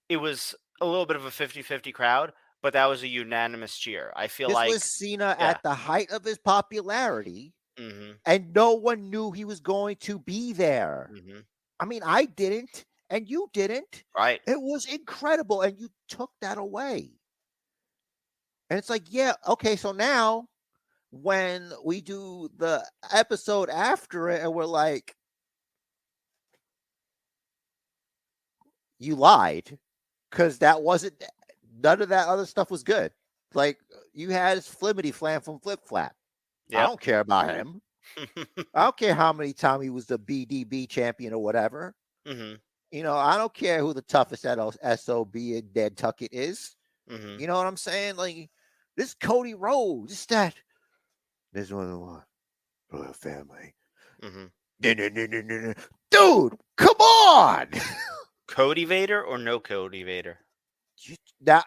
it was a little bit of a 50-50 crowd, but that was a unanimous cheer. I feel this like was Cena at the height of his popularity, and no one knew he was going to be there. I mean, I didn't, and you didn't. Right. It was incredible, and you took that away. And it's like, yeah, okay, so now when we do the episode after it and we're like, you lied, because none of that other stuff was good. Like, you had Flimmity Flam from Flip Flap. I Yep. don't care about him. I don't care how many times he was the BDB champion or whatever. Mm-hmm. I don't care who the toughest SOB in Nantucket is. Mm-hmm. You know what I'm saying? Like, this Cody Rhodes, this that. This one, Royal family. Mm-hmm. Dude, come on. Cody Vader or no Cody Vader? Now,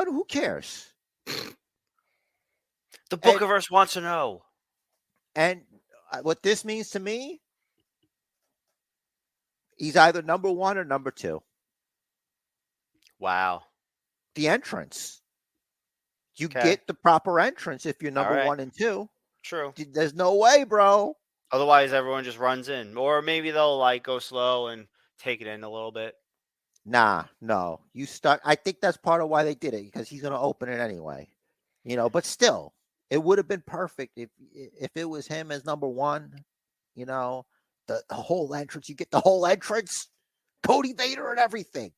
who cares? The And, Bookiverse wants to know. and what this means to me, he's either number one or number two. Wow. The entrance. You Okay. get the proper entrance if you're All number right. one and two. True. There's no way, bro. Otherwise, everyone just runs in, or maybe they'll like go slow and take it in a little bit. Nah, no. You start. I think that's part of why they did it, because he's going to open it anyway. But still, it would have been perfect if it was him as number one. The whole entrance. You get the whole entrance, Cody Vader and everything.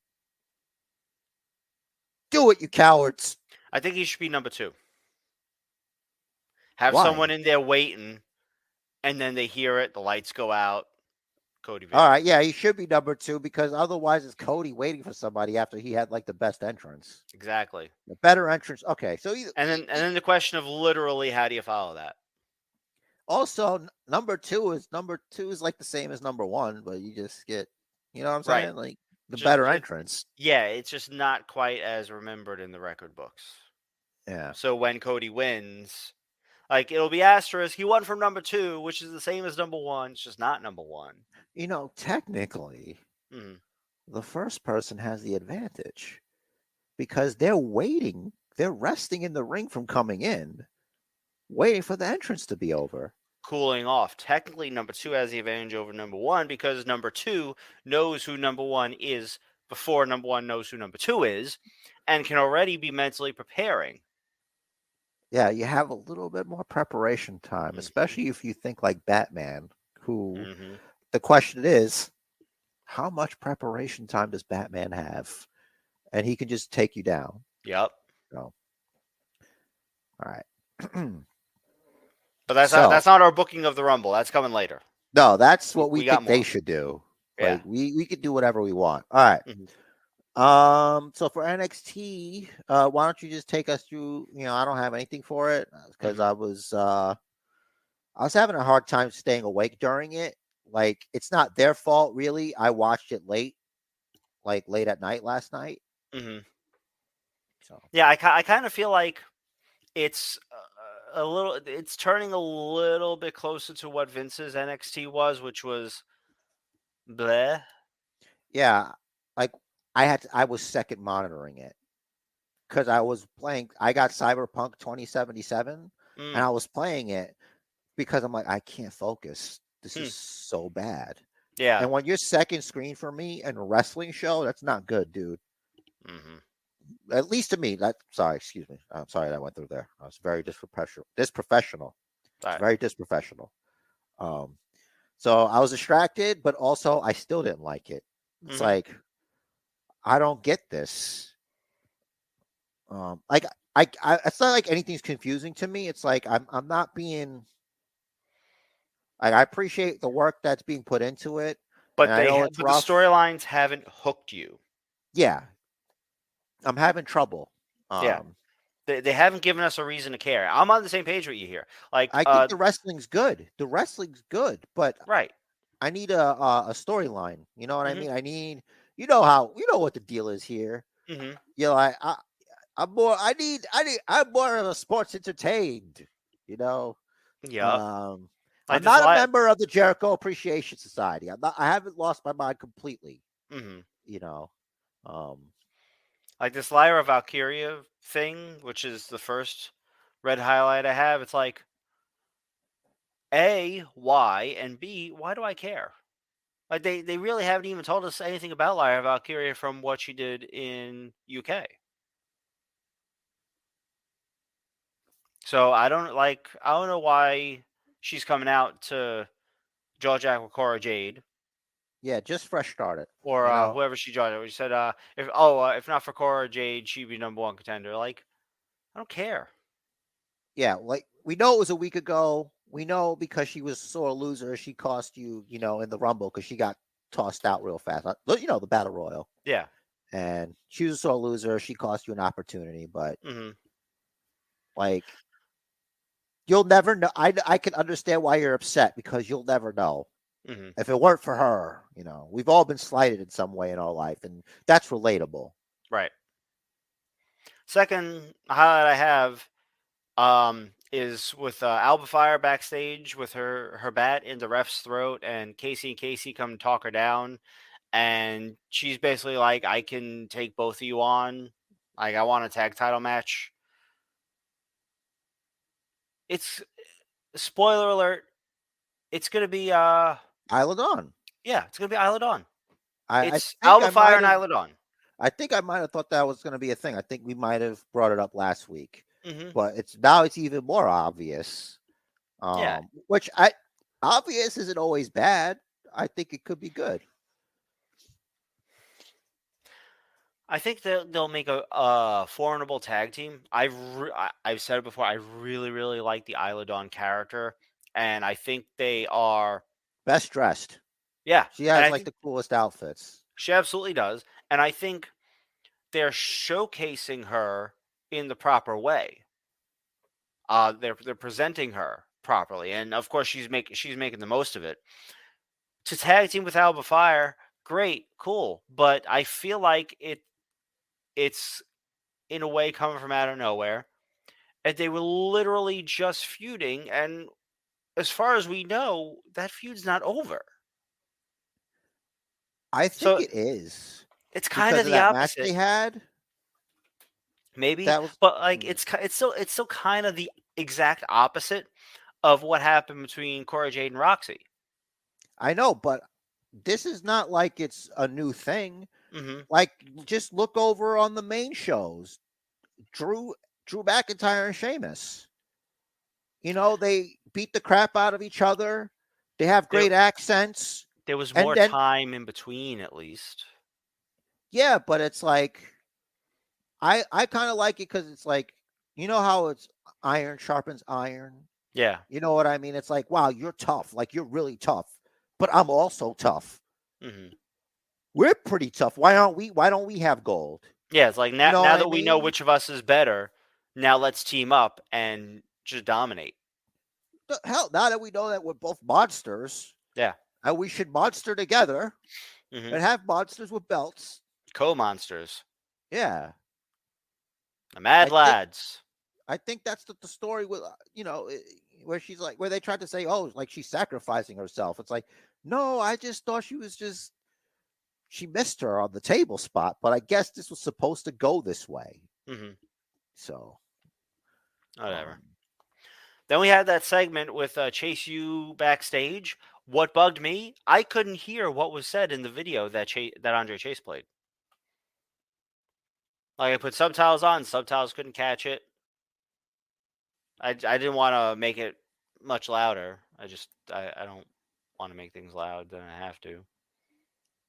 Do it, you cowards. I think he should be number two. Have Why? someone in there waiting, and then they hear it, the lights go out. Cody Vader. All right, yeah, he should be number two, because otherwise it's Cody waiting for somebody after he had like the best entrance. Exactly. The better entrance. Okay, so and then the question of literally how do you follow that? Also, number two is like the same as number one, but you just get, you know what I'm saying? Right. Like the Just- better it- entrance. Yeah, it's just not quite as remembered in the record books. Yeah. So when Cody wins, like it'll be asterisk, he won from number two, which is the same as number one. It's just not number one. Technically, Mhm. the first person has the advantage because they're waiting. They're resting in the ring from coming in, waiting for the entrance to be over. Cooling off. Technically, number two has the advantage over number one because number two knows who number one is before number one knows who number two is and can already be mentally preparing. Yeah, you have a little bit more preparation time, Mhm. especially if you think like Batman, who Mm-hmm. the question is, how much preparation time does Batman have? And he can just take you down. Yep. So, all right. But that's not our booking of the Rumble. That's coming later. No, that's what we got think they more. should do. Yeah. Like we could do whatever we want. All right. Mhm. So for NXT, why don't you just take us through? I don't have anything for it because I was having a hard time staying awake during it. Like, it's not their fault, really. I watched it late at night last night. Mm-hmm. So Yeah, I kind of feel like it's it's turning a little bit closer to what Vince's NXT was, which was bleh. yeah, like I was second monitoring it because I was playing. I got Cyberpunk 2077, and I was playing it because I'm like, I can't focus. This is so bad. Yeah. And when you're second screen for me in a wrestling show, that's not good, dude. Mm-hmm. At least to me. Excuse me. I'm sorry that I went through there. I was very disprofessional. Right. Very disprofessional. So I was distracted, but also I still didn't like it. It's like, I don't get this. Like I it's not like anything's confusing to me. It's like I'm not being. Like, I appreciate the work that's being put into it, but the storylines haven't hooked you. Yeah, I'm having trouble. Yeah. They haven't given us a reason to care. I'm on the same page with you here. Like, I think the wrestling's good. The wrestling's good, but right. I need a storyline. You know what I mean? I need, you know what the deal is here. Mm-hmm. I'm more of a sports entertained. Yeah. I'm not a member of the Jericho Appreciation Society. I haven't lost my mind completely. Mm-hmm. Like this Lyra Valkyria thing, which is the first red highlight I have. It's like, A, why, and B, why do I care? Like they really haven't even told us anything about Lyra Valkyria from what she did in UK. So I don't know why she's coming out to jaw jack with Cora Jade. Yeah, just fresh started. Or whoever she joined. She said, if not for Cora Jade, she'd be number one contender. Like, I don't care. Yeah, like we know it was a week ago. We know because she was a sore loser, she cost you, in the Rumble because she got tossed out real fast. The Battle Royal. Yeah. And she was a sore loser. She cost you an opportunity, but Mm-hmm. like you'll never know. I can understand why you're upset because you'll never know. Mm-hmm. If it weren't for her, we've all been slighted in some way in our life, and that's relatable. Right. Second highlight I have is with Alba Fire backstage with her bat in the ref's throat, and Casey come talk her down, and she's basically like, I can take both of you on. Like, I want a tag title match. It's spoiler alert. It's gonna be Isla Dawn. yeah, it's gonna be Isla Dawn. I It's think Alba Fire and Isla Dawn. I think I might have thought that was going to be a thing. I think we might have brought it up last week, Mm-hmm. but it's even more obvious. Yeah. Which obvious isn't always bad. I think it could be good. I think they'll make a formidable tag team. I've said it before. I really, really like the Isla Dawn character, and I think they are Best dressed. Yeah, She and has I like think the coolest outfits. she absolutely does. And I think they're showcasing her in the proper way. They're presenting her properly, and of course she's making the most of it. To tag team with Alba Fire, great, cool, but I feel like it's in a way coming from out of nowhere. And they were literally just feuding, and as far as we know, that feud's not over. I think So it is it's kind because of of the that match they opposite, had. maybe, That was. but like it's still kind of the exact opposite of what happened between Cora Jade and Roxy. I know, but this is not like it's a new thing. Mm-hmm. Like, just look over on the main shows. Drew McIntyre and Sheamus. They beat the crap out of each other. They have There, great accents. there was And more then, time in between, at least. yeah, but it's like, I kind of like it because it's like, how it's iron sharpens iron. Yeah. You know what I mean? It's like, wow, you're tough. Like, you're really tough. But I'm also tough. Mm-hmm. We're pretty tough. Why don't we have gold? Yeah, it's like You know what now I that we know mean? which of us is better, now let's team up and just dominate. Hell, now that we know that we're both monsters, Yeah. and we should monster together Mm-hmm. and have monsters with belts. Co-monsters. Yeah. The Mad Lads. I think that's the story with, where she's like, where they tried to say, oh, like she's sacrificing herself. It's like, no, I just thought she missed her on the table spot, but I guess this was supposed to go this way. Mm-hmm. So, Whatever. Then we had that segment with Chase U backstage. What bugged me, I couldn't hear what was said in the video that Andre Chase played. Like, I put subtitles on, subtitles couldn't catch it. I didn't want to make it much louder. I don't want to make things loud than I have to.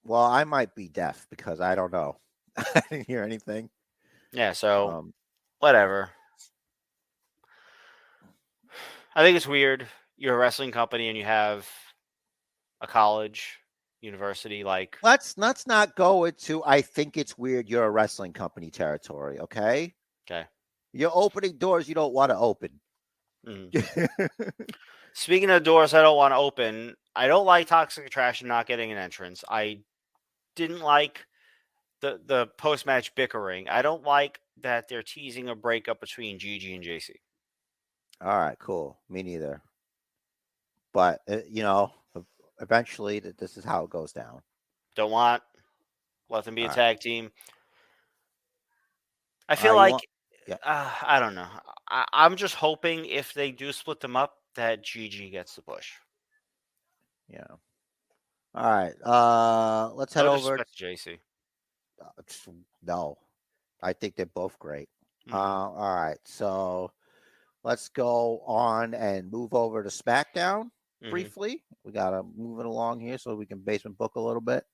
well, I might be deaf because I don't know. I didn't hear anything. Yeah, so whatever. I think it's weird. You're a wrestling company and you have a college, university, like. Let's not go into I think it's weird you're a wrestling company territory, okay? Okay. You're opening doors you don't want to open. Speaking of doors I don't want to open, I don't like Toxic Attraction not getting an entrance. I didn't like the post-match bickering. I don't like that they're teasing a breakup between Gigi and JC. All right, cool. Me neither. But eventually this is how it goes down. Don't let them be All a right. tag team. I feel like yeah. I don't know. I'm just hoping if they do split them up that Gigi gets the push. Yeah. All right. Let's head over to JC. No. I think they're both great. Mm-hmm. All right. So let's go on and move over to SmackDown briefly. We got to move it along here so we can basement book a little bit.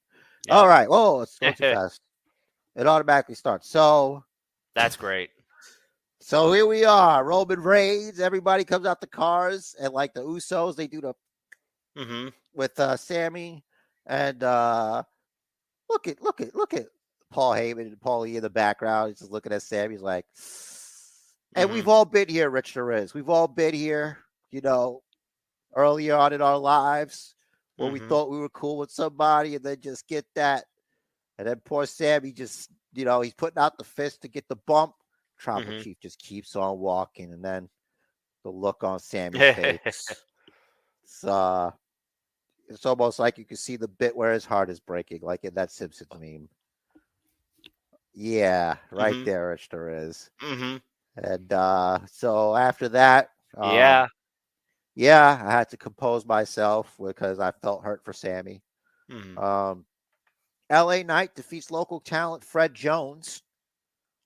Yep. All right. Whoa, let's go too fast. It automatically starts. So that's great. So here we are, Roman Reigns. Everybody comes out the cars, and like the Usos, they do the Mm-hmm. with Sammy, and look at Paul Heyman and Paulie in the background. He's just looking at Sammy. He's like, and we've all been here, Rich Torres. We've all been here, early on in our lives where we thought we were cool with somebody, and then just get that, and then poor Sammy just, he's putting out the fist to get the bump. Tribal Chief just keeps on walking, and then the look on Sammy's face. It's almost like you can see the bit where his heart is breaking, like in that Simpsons meme. Yeah, right there, Rich, there is. And so after that, Yeah. I had to compose myself because I felt hurt for Sammy. LA Knight defeats local talent Fred Jones,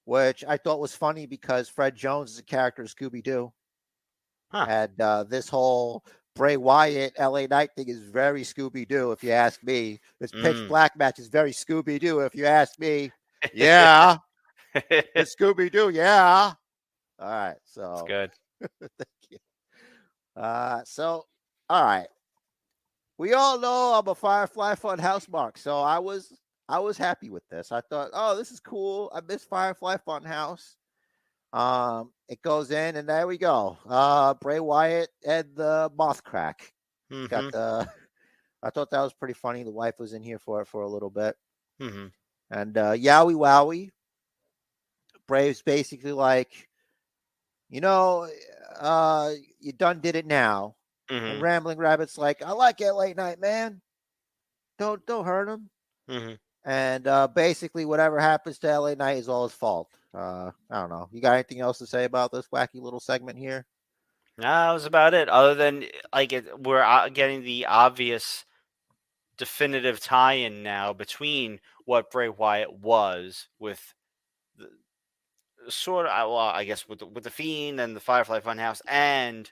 which I thought was funny because Fred Jones is a character of Scooby-Doo. And this whole Bray Wyatt LA Knight thing is very Scooby-Doo, if you ask me. This pitch black match is very Scooby-Doo, if you ask me. Yeah. It's Scooby-Doo, yeah. All right. So That's good. Thank you. So all right. We all know I'm a Firefly Funhouse mark, so I was happy with this. I thought, oh, this is cool. I miss Firefly Funhouse. It goes in, and there we go. Bray Wyatt and the Moth Crack. Got the. I thought that was pretty funny. The wife was in here for it for a little bit. And Yowie Wowie. Bray's basically like, you done did it now. And Rambling Rabbit's like, I like LA Knight, man. Don't hurt him. And basically, whatever happens to LA Knight is all his fault. I don't know. You got anything else to say about this wacky little segment here? No, that was about it. Other than we're getting the obvious, definitive tie-in now between what Bray Wyatt was with the sort of, well, I guess with the Fiend and the Firefly Funhouse and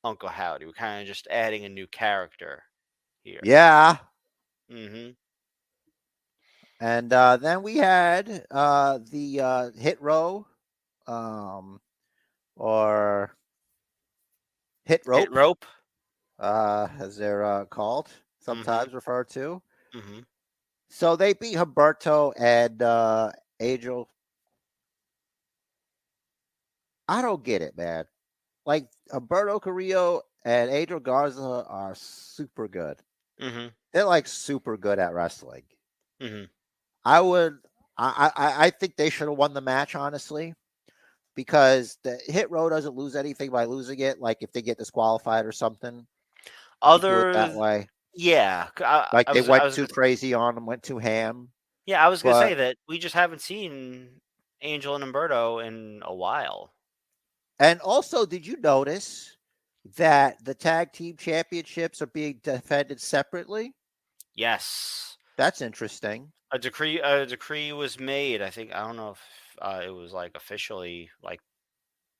Uncle Howdy. We're kind of just adding a new character here. Yeah. And then we had the Hit Row, or Hit Rope. Hit Rope. As they're called, sometimes referred to. So they beat Humberto and Angel. I don't get it, man. Like, Humberto Carrillo and Angel Garza are super good. They're like super good at wrestling. I think they should have won the match, honestly, because the Hit Row doesn't lose anything by losing it. Like if they get disqualified or something, do it that way. Yeah, They went too crazy on them, went too ham. Yeah, I was gonna say that we just haven't seen Angel and Humberto in a while. And also, did you notice that the tag team championships are being defended separately? Yes, that's interesting. A decree was made. I don't know if it was like officially like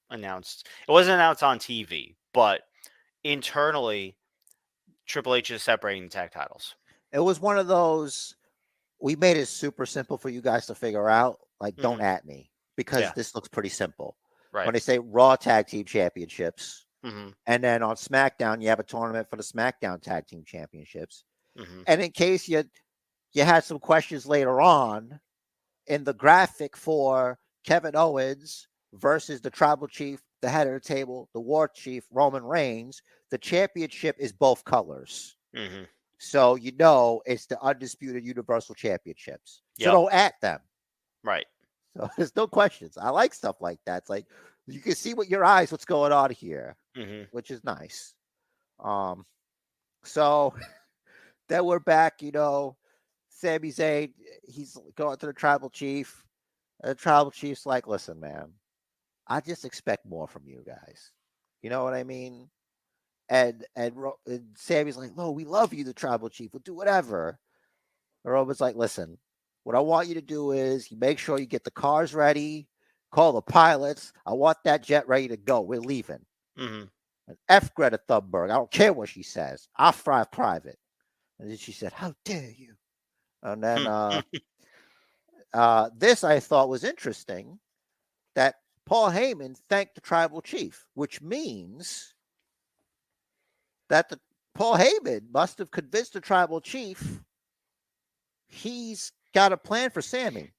announced. It wasn't announced on TV, but internally, Triple H is separating the tag titles. It was one of those. We made it super simple for you guys to figure out. Like, don't at me because this looks pretty simple. Right. When they say Raw Tag Team Championships, and then on SmackDown you have a tournament for the SmackDown Tag Team Championships, and in case you had some questions later on, in the graphic for Kevin Owens versus the Tribal Chief, the head of the table, the War Chief, Roman Reigns, the championship is both colors. So it's the Undisputed Universal Championships. So don't at them. Right. So there's no questions. I like stuff like that. It's like you can see with your eyes what's going on here, which is nice. So then we're back, Sami Zayn, he's going to the Tribal Chief. And the Tribal Chief's like, listen, man, I just expect more from you guys. You know what I mean? And Sammy's like, no, we love you, the Tribal Chief. We'll do whatever. And Roman's like, listen, what I want you to do is you make sure you get the cars ready, call the pilots. I want that jet ready to go. We're leaving. And F Greta Thunberg. I don't care what she says. I'll fly private. And then she said, how dare you? And then this I thought was interesting, that Paul Heyman thanked the tribal chief, which means that Paul Heyman must have convinced the tribal chief he's got a plan for Sammy.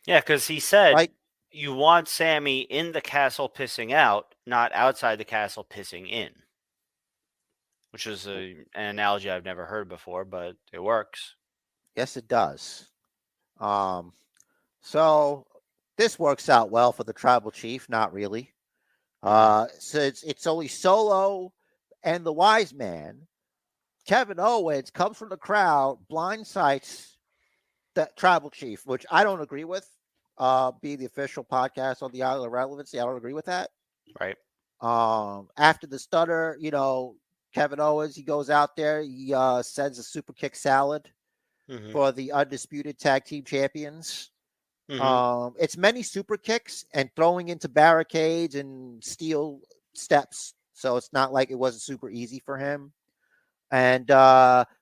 Yeah, because he said Like, you want Sammy in the castle pissing out, not outside the castle pissing in. Which is an analogy I've never heard before, but it works. yes, it does. So this works out well for the tribal chief, not really. So it's only Solo and the wise man. Kevin Owens comes from the crowd, blindsides the tribal chief, which I don't agree with. Be the official podcast on the Island of Relevancy. I don't agree with that. Right. After the stutter, Kevin Owens, he goes out there, he sends a super kick salad for the undisputed tag team champions. It's many super kicks and throwing into barricades and steel steps. So it's not like it wasn't super easy for him. And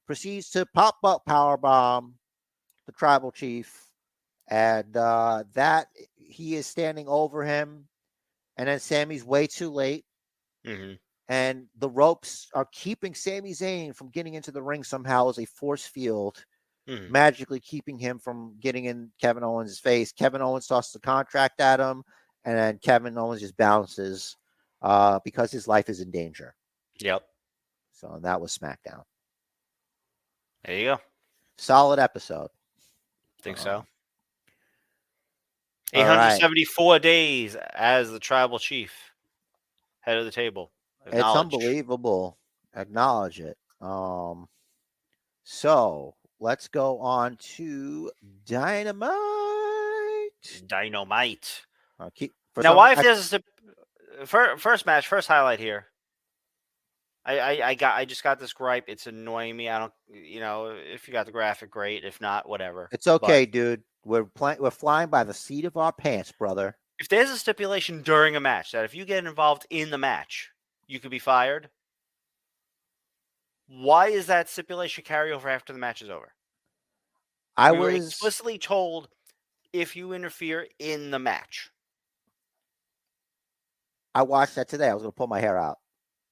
proceeds to pop up powerbomb the tribal chief. And that he is standing over him. And then Sammy's way too late. And the ropes are keeping Sami Zayn from getting into the ring somehow as a force field. Magically keeping him from getting in Kevin Owens' face. Kevin Owens tosses the contract at him, and then Kevin Owens just bounces because his life is in danger. Yep. So that was SmackDown. There you go. Solid episode. Think so. All right. 874 days as the tribal chief, head of the table. It's unbelievable. Acknowledge it. So let's go on to Dynamite. Now, why if there's a first match, first highlight here? I just got this gripe. It's annoying me. I don't, if you got the graphic, great. If not, whatever. It's okay, dude. We're flying by the seat of our pants, brother. If there's a stipulation during a match that if you get involved in the match, you could be fired. Why is that stipulation carry over after the match is over? I We were was explicitly told if you interfere in the match. I watched that today. I was going to pull my hair out.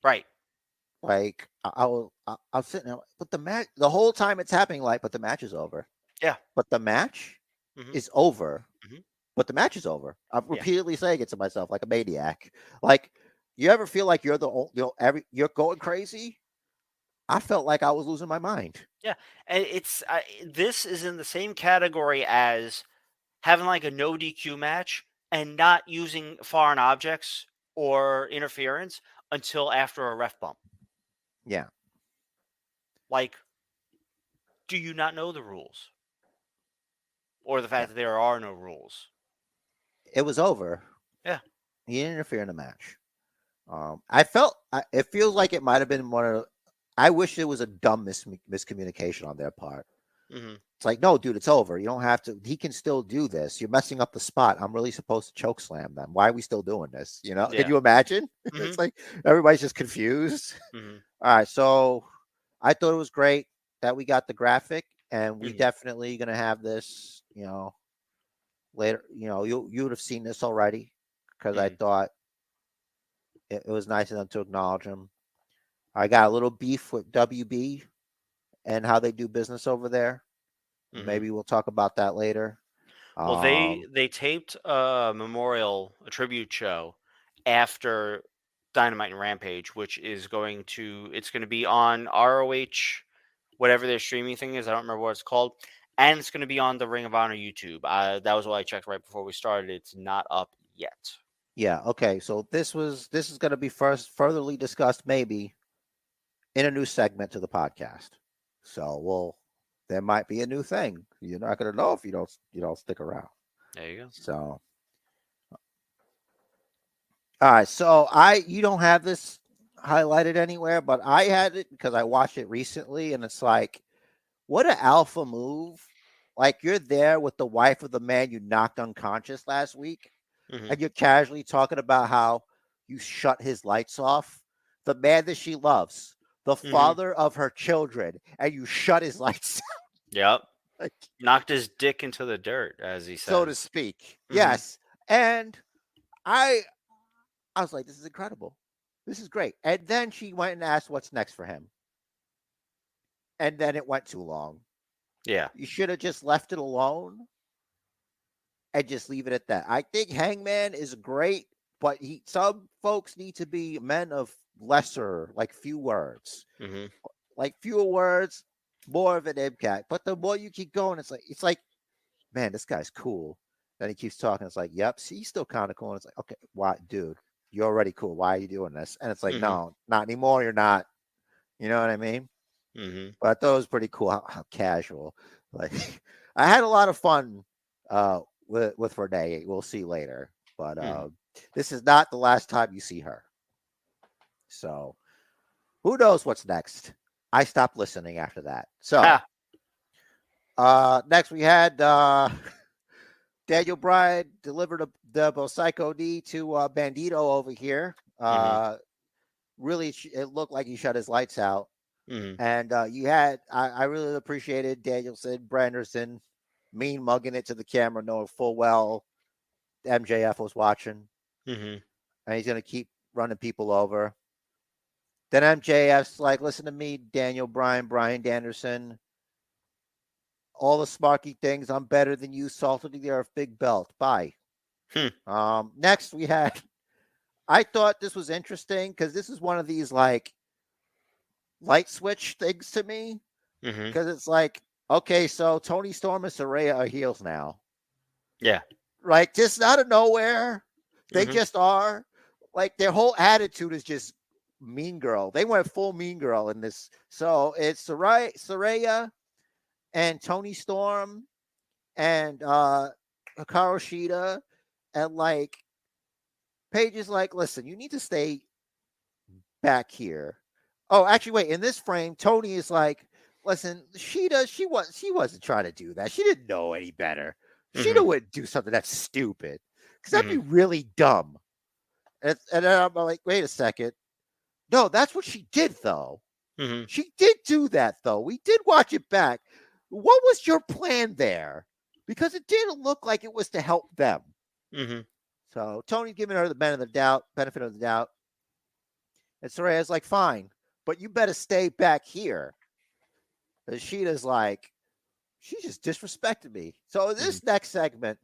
Right. Like I was sitting there, but the match, the whole time it's happening, but the match is over. Yeah. But the match is over. But the match is over. I'm repeatedly saying it to myself like a maniac. Like, you ever feel like you're you're going crazy? I felt like I was losing my mind. Yeah, and it's this is in the same category as having like a no DQ match and not using foreign objects or interference until after a ref bump. Yeah. Like, do you not know the rules? Or the fact that there are no rules? It was over. Yeah. He didn't interfere in the match. I felt it feels like it might have been one of. I wish it was a dumb miscommunication on their part. It's like, no, dude, it's over. You don't have to. He can still do this. You're messing up the spot. I'm really supposed to choke slam them. Why are we still doing this? Can you imagine? It's like everybody's just confused. All right, so I thought it was great that we got the graphic, and we definitely gonna have this. Later. You would have seen this already because I thought it was nice of them to acknowledge him. I got a little beef with WB and how they do business over there. Maybe we'll talk about that later. Well, they taped a tribute show after Dynamite and Rampage, which is going to be on ROH, whatever their streaming thing is. I don't remember what it's called. And it's going to be on the Ring of Honor YouTube. That was what I checked right before we started. It's not up yet. Yeah. Okay. So this is going to be furtherly discussed maybe in a new segment to the podcast. So there might be a new thing. You're not going to know if you don't stick around. There you go. So, all right. So you don't have this highlighted anywhere, but I had it because I watched it recently, and it's like, what an alpha move. Like, you're there with the wife of the man you knocked unconscious last week, and you're casually talking about how you shut his lights off. The man that she loves, the father of her children, and you shut his lights out. Yep. Knocked his dick into the dirt, as he said. So to speak. Yes. And I was like, this is incredible. This is great. And then she went and asked what's next for him. And then it went too long. Yeah. You should have just left it alone and just leave it at that. I think Hangman is great, but some folks need to be men of lesser, like few words. Mm-hmm. Like fewer words, more of an impact. But the more you keep going, it's like, man, this guy's cool. Then he keeps talking. It's like, yep, see, he's still kind of cool. And it's like, okay, why, dude, you're already cool. Why are you doing this? And it's like, Mhm. no, not anymore. You're not. You know what I mean? Mm-hmm. But I thought it was pretty cool how casual. Like, I had a lot of fun with Renee. We'll see later. But this is not the last time you see her. So who knows what's next? I stopped listening after that. So next we had Daniel Bryan delivered the Psycho knee to Bandito over here. Really, it looked like he shut his lights out. Mm-hmm. And I really appreciated Danielson, Branderson, mean mugging it to the camera, knowing full well MJF was watching. Mm-hmm. And he's going to keep running people over. Then MJF's like, listen to me, Daniel Bryan, Brian Danderson. All the smarky things. I'm better than you. Salted to the earth, big belt. Bye. Next, we had, I thought this was interesting because this is one of these like light switch things to me. Because it's like, okay, so Tony Storm and Saraya are heels now. Yeah. Right? Just out of nowhere. They just are. Like, their whole attitude is just mean girl. They went full mean girl in this. So it's Saraya and Tony Storm and Hikaru Shida. And, like, Paige is like, listen, you need to stay back here. Oh, actually, wait. In this frame, Tony is like, listen, she wasn't trying to do that. She didn't know any better. Sheeta wouldn't do something that's stupid because that'd be really dumb. And then I'm like, wait a second. No, that's what she did, though. She did do that, though. We did watch it back. What was your plan there? Because it didn't look like it was to help them. So Tony's giving her the benefit of the doubt. And Soraya's like, fine, but you better stay back here. And Sheeta's like, she just disrespected me. So this next segment,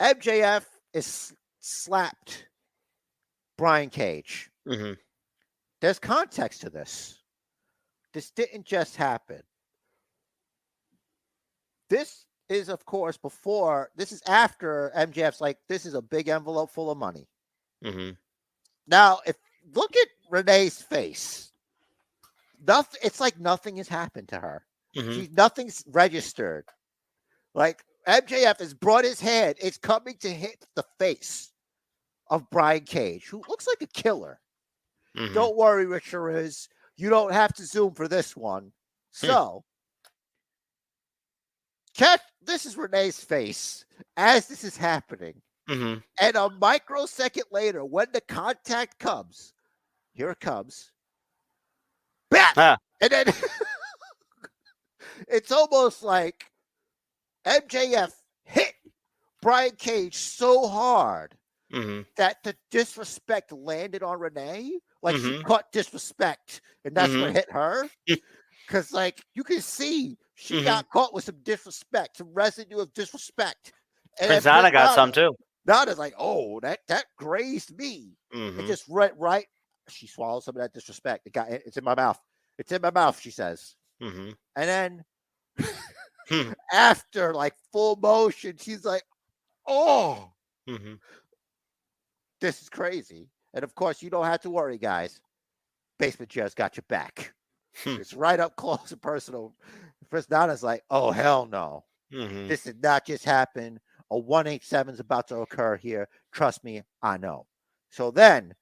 MJF is slapped Brian Cage. There's context to this. This didn't just happen. This is, of course, this is after MJF's like, this is a big envelope full of money. Now, look at Renee's face. It's like nothing has happened to her. Nothing's registered. Like, MJF has brought his hand. It's coming to hit the face of Brian Cage, who looks like a killer. Don't worry, Richard. You don't have to zoom for this one. So, this is Renee's face as this is happening. And a microsecond later, when the contact comes, here it comes. Bam! And then it's almost like MJF hit Brian Cage so hard that the disrespect landed on Renee. Like, she caught disrespect, and that's what hit her. Because, like, you can see she got caught with some disrespect, some residue of disrespect. And Prince Nana got some, too. Nana's like, oh, that grazed me. It just went right. She swallowed some of that disrespect. It's in my mouth. It's in my mouth, she says. And then after, like, full motion, she's like, oh, this is crazy. And, of course, you don't have to worry, guys. Basement Joe's got your back. It's right up close and personal. Chris Nana's like, oh, hell no. This did not just happen. A 187 is about to occur here. Trust me, I know. So then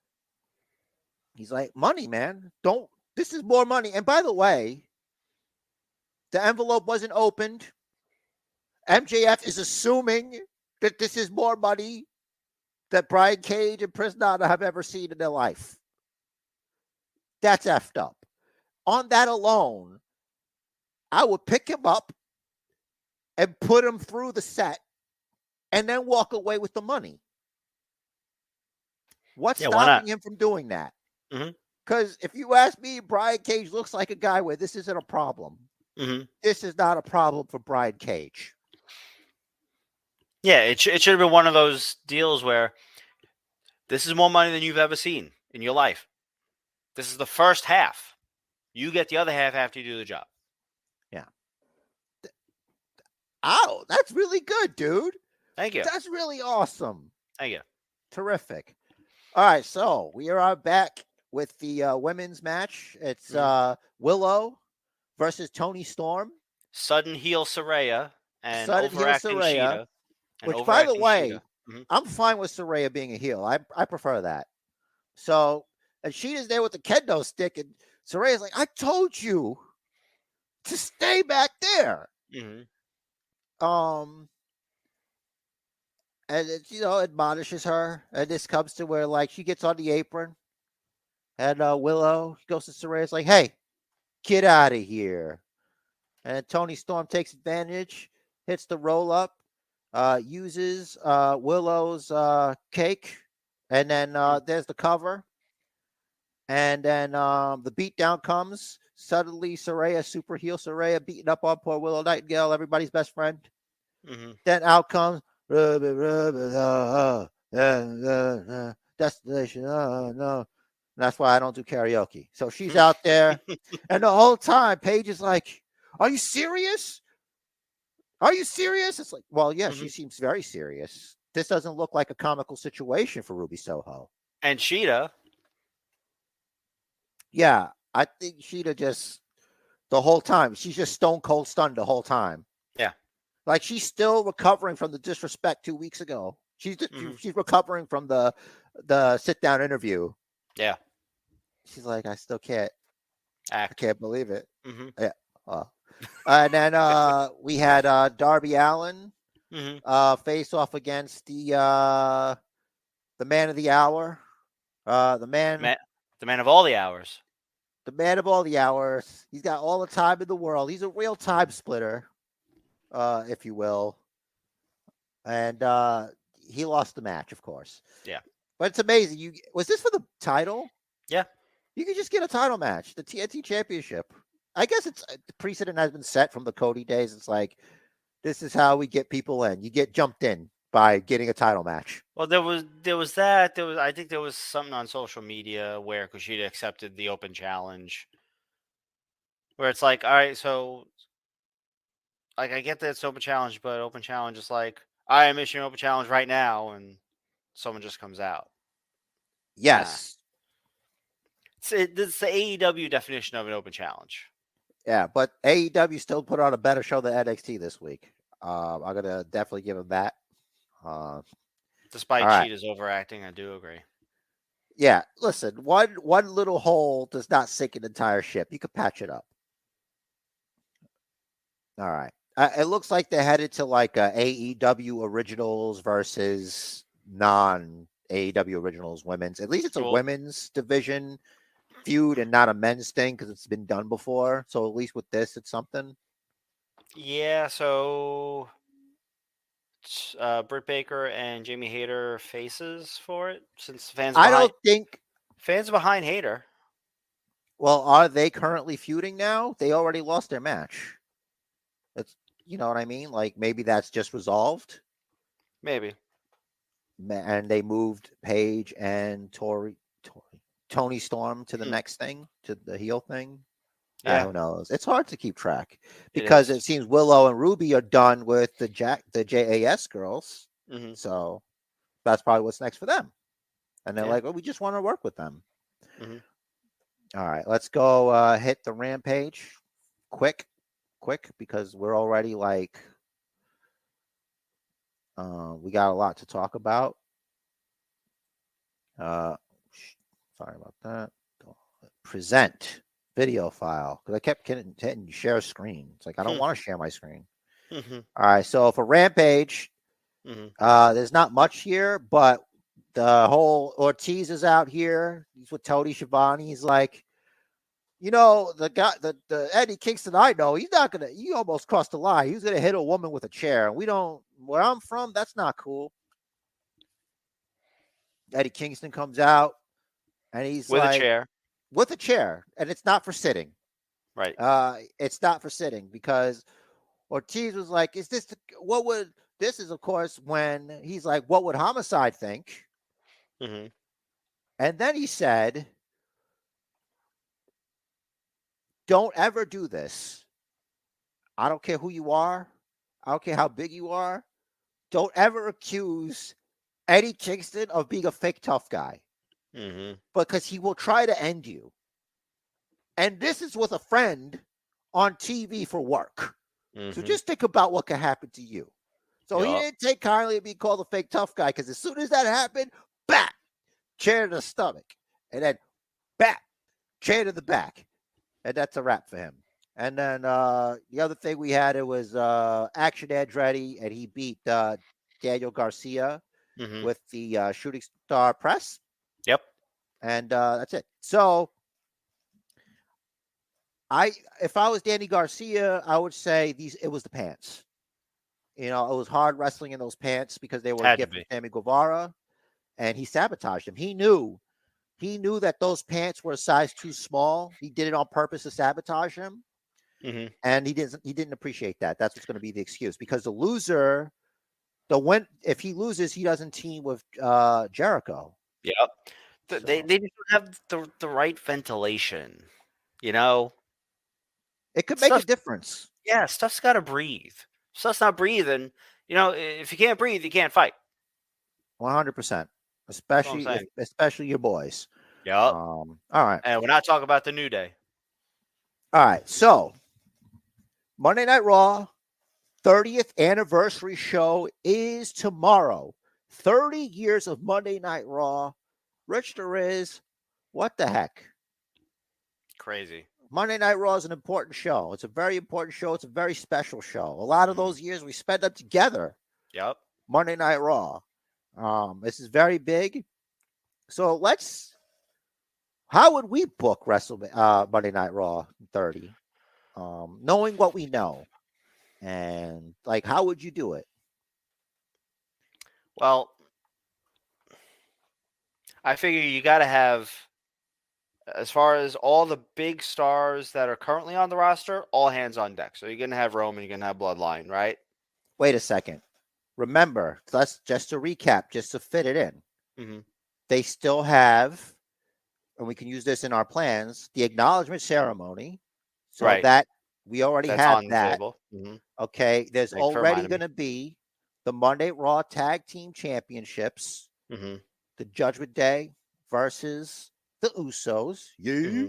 he's like, money, man. This is more money. And by the way, the envelope wasn't opened. MJF is assuming that this is more money that Brian Cage and Chris Nana have ever seen in their life. That's effed up. On that alone, I would pick him up and put him through the set and then walk away with the money. What's Yeah, why not? stopping him from doing that? Mhm. Because if you ask me, Brian Cage looks like a guy where this isn't a problem. Mm-hmm. This is not a problem for Brian Cage. Yeah, it should have been one of those deals where this is more money than you've ever seen in your life. This is the first half. You get the other half after you do the job. Yeah. Oh, that's really good, dude. Thank you. That's really awesome. Thank you. Terrific. All right, so we are back with the women's match. It's Willow versus Toni Storm. Sudden heel Saraya and Sudden heel overacting Saraya, Sheeta. And which, by the overacting way, Sheeta. Mhm. I'm fine with Saraya being a heel. I prefer that. So, and Sheeta's there with the kendo stick, and Saraya's like, I told you to stay back there. Mhm. And it, admonishes her, and this comes to where like she gets on the apron, and Willow goes to Saraya's like, "Hey, get out of here!" And Toni Storm takes advantage, hits the roll up, uses Willow's cake, and then there's the cover, and then the beatdown comes. Suddenly, Saraya, super heel Saraya, beating up on poor Willow Nightingale, everybody's best friend. Mhm. Then out comes destination. No. That's why I don't do karaoke. So she's out there, and the whole time Paige is like, "Are you serious? Are you serious?" It's like, well, yeah, she seems very serious. This doesn't look like a comical situation for Ruby Soho. And Sheeta. Yeah, I think Sheeta just the whole time she's just stone cold stunned the whole time. Yeah. Like she's still recovering from the disrespect 2 weeks ago. She's recovering from the sit down interview. Yeah. She's like, I still can't. Act. I can't believe it. Mm-hmm. Yeah. And then we had Darby Allin face off against the man of the hour, the man of all the hours. The man of all the hours. He's got all the time in the world. He's a real time splitter, if you will. And he lost the match, of course. Yeah. But it's amazing. Was this for the title? Yeah. You could just get a title match, the TNT Championship. I guess it's the precedent has been set from the Cody days. It's like, this is how we get people in. You get jumped in by getting a title match. Well, there was that. I think there was something on social media where Kushida accepted the open challenge. Where it's like, all right, so like I get that it's open challenge, but open challenge is like, I am issuing open challenge right now, and someone just comes out. Yes. It's the AEW definition of an open challenge. Yeah, but AEW still put on a better show than NXT this week. I'm gonna definitely give them that. Despite Cheetah's overacting, I do agree. Yeah, listen, one little hole does not sink an entire ship. You could patch it up. All right. It looks like they're headed to like AEW Originals versus non-AEW Originals women's. At least it's a women's division feud and not a men's thing because it's been done before. So at least with this, it's something. Yeah, so Britt Baker and Jamie Hayter faces for it since fans are behind Hayter. Well, are they currently feuding now? They already lost their match. It's, you know what I mean? Like maybe that's just resolved. Maybe. And they moved Paige and Toni Storm to the next thing, to the heel thing. Yeah, who knows? It's hard to keep track because it seems Willow and Ruby are done with the JAS girls. Mm-hmm. So that's probably what's next for them. And they're like, "Oh, we just want to work with them." Mm-hmm. All right, let's go hit the Rampage quick, because we're already like we got a lot to talk about. Sorry about that. Present video file because I kept hitting share screen. It's like I don't want to share my screen. Mm-hmm. All right, so for Rampage, there's not much here, but the whole Ortiz is out here. He's with Tony Schiavone. He's like, the guy, the Eddie Kingston I know, he's not gonna. He almost crossed the line. He was gonna hit a woman with a chair. We don't. Where I'm from, that's not cool. Eddie Kingston comes out and he's With a like chair. with a chair, and it's not for sitting. Right. It's not for sitting because Ortiz was like, "Is this what would?" This is, of course, when he's like, "What would Homicide think?" Mm-hmm. And then he said, "Don't ever do this. I don't care who you are. I don't care how big you are. Don't ever accuse Eddie Kingston of being a fake tough guy Mm-hmm. because he will try to end you." And this is with a friend on TV for work. Mm-hmm. So just think about what could happen to you. So he Yup. didn't take kindly to being called a fake tough guy because as soon as that happened, bat, chair to the stomach. And then bat, chair to the back. And that's a wrap for him. And then the other thing we had, it was Action Andretti, and he beat Daniel Garcia Mm-hmm. with the Shooting Star Press. Yep. And that's it. So if I was Danny Garcia, I would say it was the pants. It was hard wrestling in those pants because they were a Had to gift from be. Sammy Guevara, and he sabotaged him. He knew that those pants were a size too small. He did it on purpose to sabotage him, Mm-hmm. and he didn't appreciate that. That's what's going to be the excuse because the loser, if he loses, he doesn't team with Jericho. Yep. So They just don't have the right ventilation. You know, it could make a stuff. difference. Yeah, stuff's got to breathe. Stuff's not breathing. If you can't breathe, you can't fight. 100%, That's all I'm saying. especially your boys. Yep. All right. And we're not talking about the New Day. All right. So Monday Night Raw 30th anniversary show is tomorrow. 30 years of Monday Night Raw. Rich, there is. What the heck? Crazy. Monday Night Raw is an important show. It's a very important show. It's a very special show. A lot of those years we spent them together. Yep. Monday Night Raw. This is very big. So how would we book Monday Night Raw 30? Knowing what we know. And how would you do it? Well, I figure you got to have, as far as all the big stars that are currently on the roster, all hands on deck. So you're going to have Roman, you're going to have Bloodline, right? Wait a second. Remember, just to recap, just to fit it in, Mm-hmm. they still have, and we can use this in our plans, the acknowledgement ceremony. So Right. that we already That's have on the that. table. Mm-hmm. Okay. There's Thanks for already reminding me. going to be the Monday Raw Tag Team Championships. Mm-hmm. The Judgment Day versus the Usos. Yeah. Mm-hmm.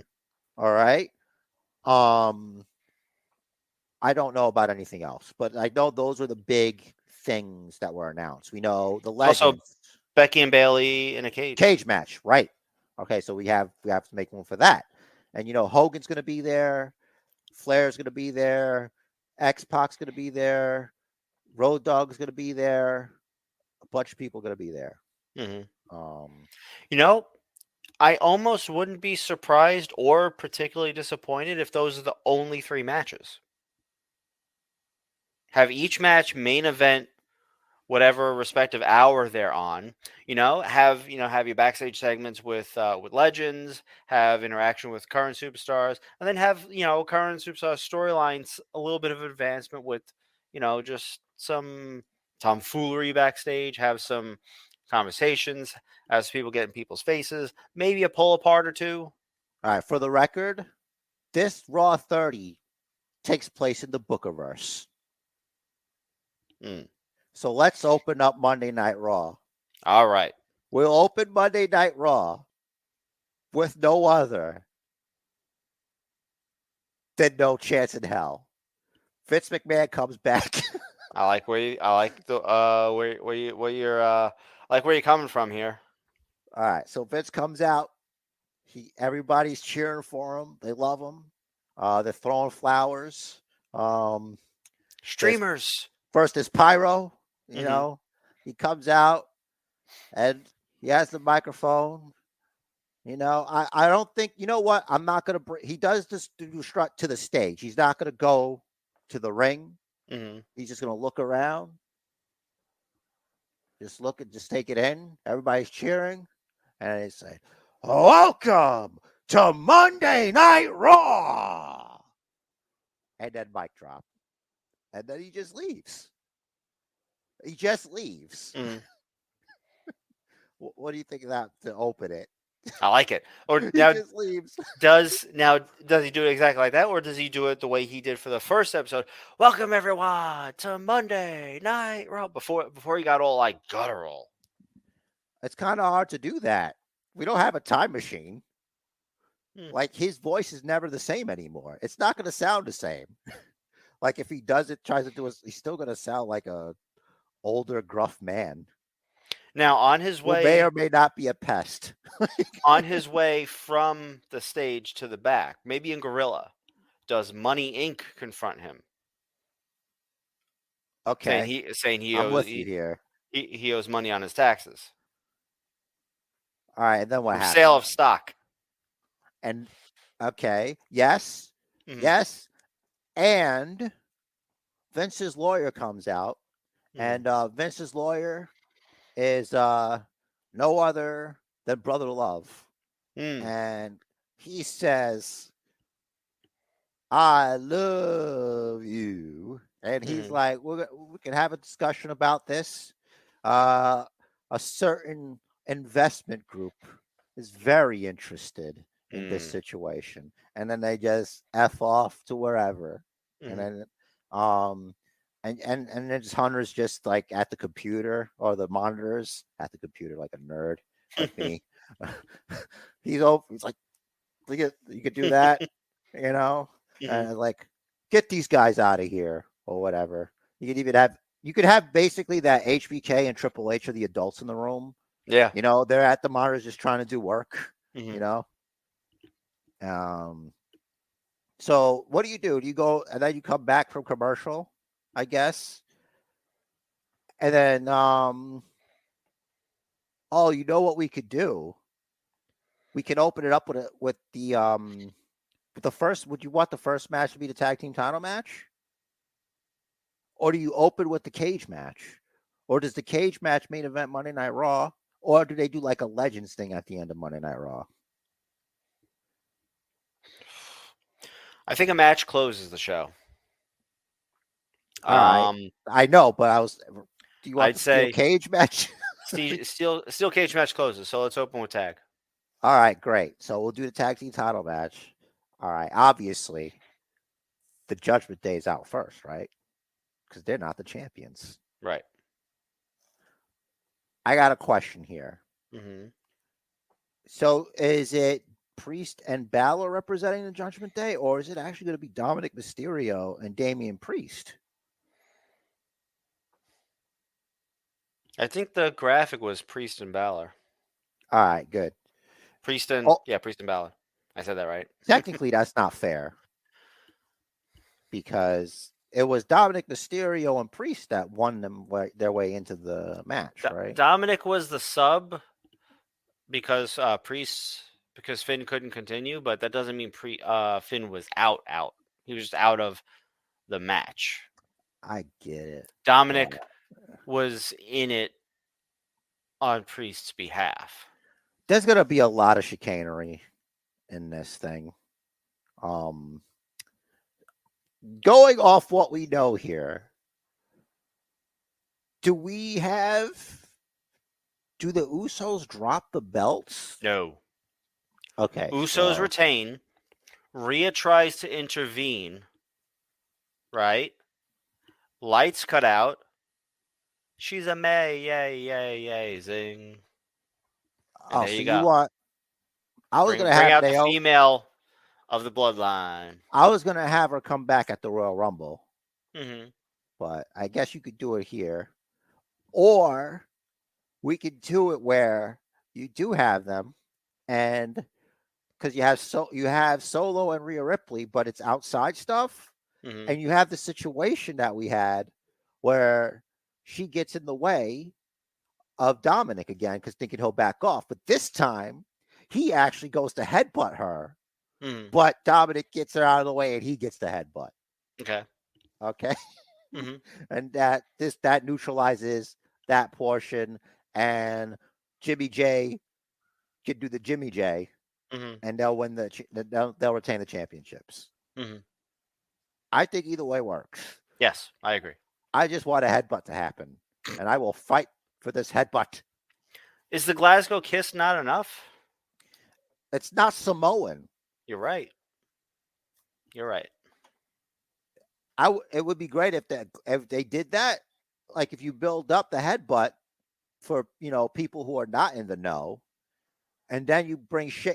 All right. I don't know about anything else, but I know those are the big things that were announced. We know the legends. Also, Becky and Bailey in a Cage match, right? Okay, so we have to make room for that. And Hogan's going to be there, Flair's going to be there, X-Pac's going to be there, Road Dogg's going to be there, a bunch of people going to be there. Mm-hmm. You know, I almost wouldn't be surprised or particularly disappointed if those are the only 3 matches. Have each match main event whatever respective hour they're on. Have your backstage segments with legends, have interaction with current superstars, and then have current superstar storylines, a little bit of advancement with just some tomfoolery backstage, have some conversations as people get in people's faces, maybe a pull apart or two. All right, for the record, this Raw 30 takes place in the Bookerverse. So let's open up Monday Night Raw. All right. We'll open Monday Night Raw with no other than No Chance in Hell. Vince McMahon comes back. I like where you're coming from here. All right, so Vince comes out. Everybody's cheering for him. They love him. They're throwing flowers. Streamers. First is Pyro. You know, he comes out and he has the microphone I don't think, you know what? I'm not going to bring, he does this to strut to the stage. He's not going to go to the ring. Mm-hmm. He's just going to look around, just take it in. Everybody's cheering. And they say, welcome to Monday Night Raw. And then mic drop. And then he just leaves. He just leaves. Mm-hmm. What do you think of that to open it? I like it. Or He now just leaves. does he do it exactly like that, or does he do it the way he did for the first episode? Welcome everyone to Monday Night Raw. Before he got all like guttural. It's kind of hard to do that. We don't have a time machine. Like his voice is never the same anymore. It's not going to sound the same. Like if he tries to do it, he's still going to sound like a older, gruff man. Now on his way, who may or may not be a pest. on his way from the stage to the back, maybe in Gorilla, does Money Inc. confront him? Okay, saying he I'm owes with you here. he owes money on his taxes. All right, and then what From happens? sale of stock. And okay, yes, Mhm. yes, and Vince's lawyer comes out, and Vince's lawyer is no other than Brother Love, and he says, "I love you," and he's like, "We can have a discussion about this." A certain investment group is very interested in this situation, and then they just F off to wherever, and then and then Hunter's just like at the computer or the monitors at the computer like a nerd like me. He's like, you could do that, and like get these guys out of here or whatever. You could have basically that HBK and Triple H are the adults in the room. Yeah. They're at the monitors just trying to do work. Mhm. So what do? Do you go and then you come back from commercial, I guess, and then you know what we could do? We can open it up with the first. Would you want the first match to be the tag team title match? Or do you open with the cage match? Or does the cage match main event Monday Night Raw? Or do they do like a Legends thing at the end of Monday Night Raw? I think a match closes the show. All right. I know, but do you want I'd the steel say cage match? steel cage match closes, so let's open with tag. All right, great. So we'll do the tag team title match. All right. Obviously, the Judgment Day is out first, right? Because they're not the champions. Right. I got a question here. Mm-hmm. So is it Priest and Balor representing the Judgment Day, or is it actually going to be Dominic Mysterio and Damian Priest? I think the graphic was Priest and Balor. All right, good. Priest and Balor. I said that right. Technically, that's not fair because it was Dominic Mysterio and Priest that won them their way into the match, right? Dominic was the sub because because Finn couldn't continue, but that doesn't mean Finn was out. He was just out of the match. I get it. Dominic was in it on Priest's behalf. There's going to be a lot of chicanery in this thing. Going off what we know here, do the Usos drop the belts? No. Okay. Usos retain. Rhea tries to intervene. Right? Lights cut out. She's a amazing. And there you go. I was going to bring have out the female of the bloodline. I was going to have her come back at the Royal Rumble. Mm-hmm. But I guess you could do it here. Or we could do it where you do have them, and because you have Solo and Rhea Ripley, but it's outside stuff, and you have the situation that we had where she gets in the way of Dominic again because thinking he'll back off, but this time he actually goes to headbutt her, Mhm. but Dominic gets her out of the way and he gets the headbutt. Okay. Okay. Mhm. And that neutralizes that portion, and Jimmy J can do the Jimmy J, Mhm. and they'll win they'll retain the championships. Mhm. I think either way works. Yes, I agree. I just want a headbutt to happen, and I will fight for this headbutt. Is the Glasgow kiss not enough? It's not Samoan. You're right. You're right. It would be great if they did that. Like if you build up the headbutt for people who are not in the know, and then you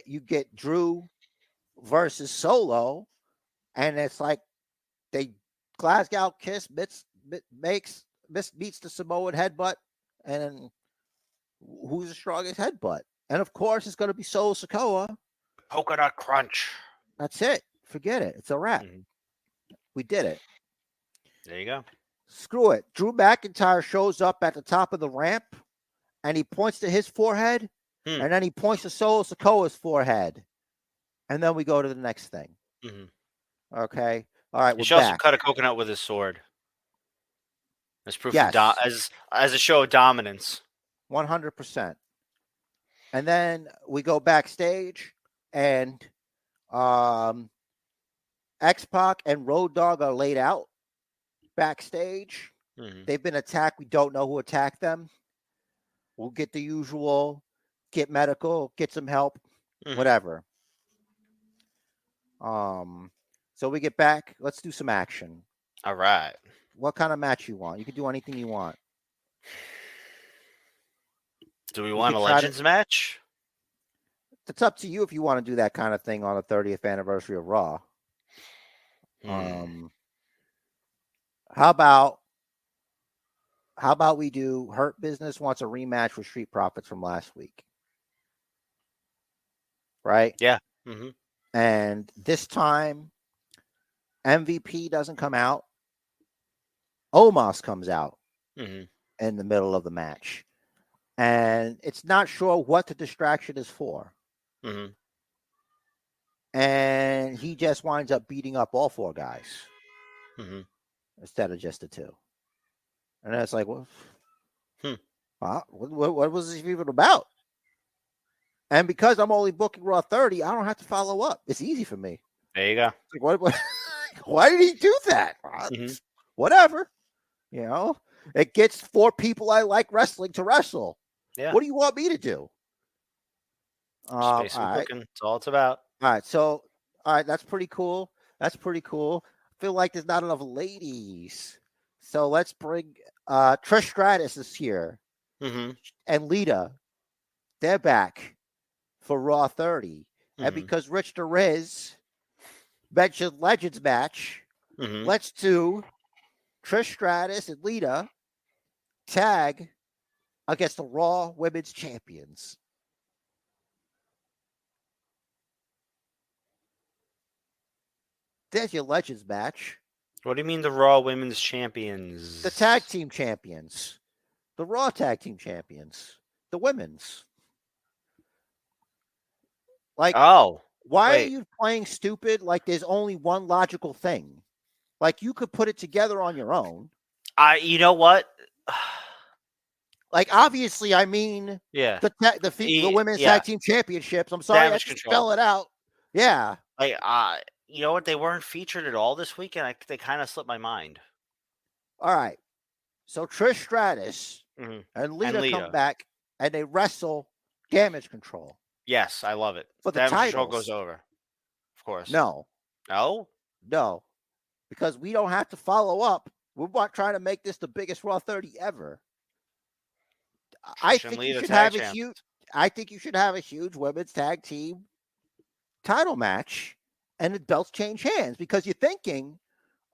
you get Drew versus Solo, and it's like they Glasgow kiss meets the Samoan headbutt, and then who's the strongest headbutt? And of course, it's going to be Solo Sikoa. Coconut crunch. That's it. Forget it. It's a wrap. Mhm. We did it. There you go. Screw it. Drew McIntyre shows up at the top of the ramp, and he points to his forehead, and then he points to Solo Sikoa's forehead, and then we go to the next thing. Mhm. Okay. All right. He We're should also back. cut a coconut with his sword. As proof Yes. as a show of dominance. 100%. And then we go backstage, and X-Pac and Road Dogg are laid out backstage. Mhm. They've been attacked. We don't know who attacked them. We'll get the usual, get medical, get some help, whatever. So we get back. Let's do some action. All right. What kind of match you want? You can do anything you want. Do we want a Legends match? It's up to you if you want to do that kind of thing on the 30th anniversary of Raw. How about we do Hurt Business wants a rematch with Street Profits from last week? Right? Yeah. Mm-hmm. And this time, MVP doesn't come out. Omos comes out in the middle of the match. And it's not sure what the distraction is for. Mm-hmm. And he just winds up beating up all four guys instead of just the two. And it's like, well, what was this even about? And because I'm only booking Raw 30, I don't have to follow up. It's easy for me. There you go. Like, why did he do that? Whatever. It gets four people I like wrestling to wrestle. Yeah. What do you want me to do? Space and cooking. That's all it's about. All right. So, that's pretty cool. I feel like there's not enough ladies. So let's bring Trish Stratus is here. And Lita. They're back for Raw 30. And because Rich the Riz mentioned Legends match, let's do Trish Stratus and Lita tag against the Raw Women's Champions. There's your Legends match. What do you mean the Raw Women's Champions? The tag team champions. The Raw tag team champions. The women's. Like, why are you playing stupid? Like, there's only one logical thing. Like, you could put it together on your own. You know what? Like, obviously, I mean, the women's tag team championships. I'm sorry, I should spell it out. Yeah. Like, you know what? They weren't featured at all this week, and they kind of slipped my mind. All right. So Trish Stratus and Lita come back, and they wrestle Damage Control. Yes, I love it. For the Damage Control titles. goes over. Of course. No. No. Because we don't have to follow up. We're not trying to make this the biggest Raw 30 ever. I think you should have a huge women's tag team title match, and the belts change hands because you're thinking,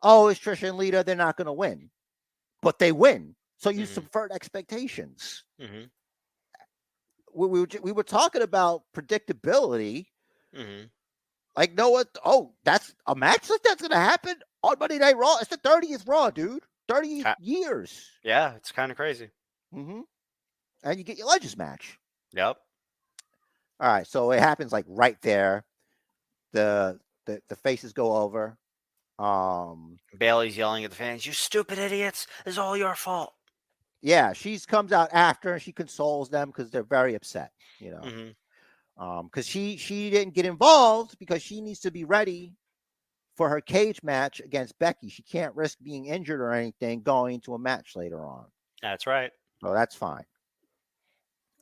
oh, it's Trish and Lita, they're not going to win, but they win. So you subvert expectations. We were talking about predictability. Like, no what? Oh, that's a match like that's going to happen on Monday Night Raw. It's the 30th Raw, dude. 30 years. Yeah, it's kind of crazy. And you get your Legends match. Yep. All right, so it happens like right there. The faces go over. Bailey's yelling at the fans, "You stupid idiots! It's all your fault." Yeah, she comes out after and she consoles them because they're very upset. You know, because she didn't get involved because she needs to be ready for her cage match against Becky. She can't risk being injured or anything going into a match later on. That's right. So that's fine.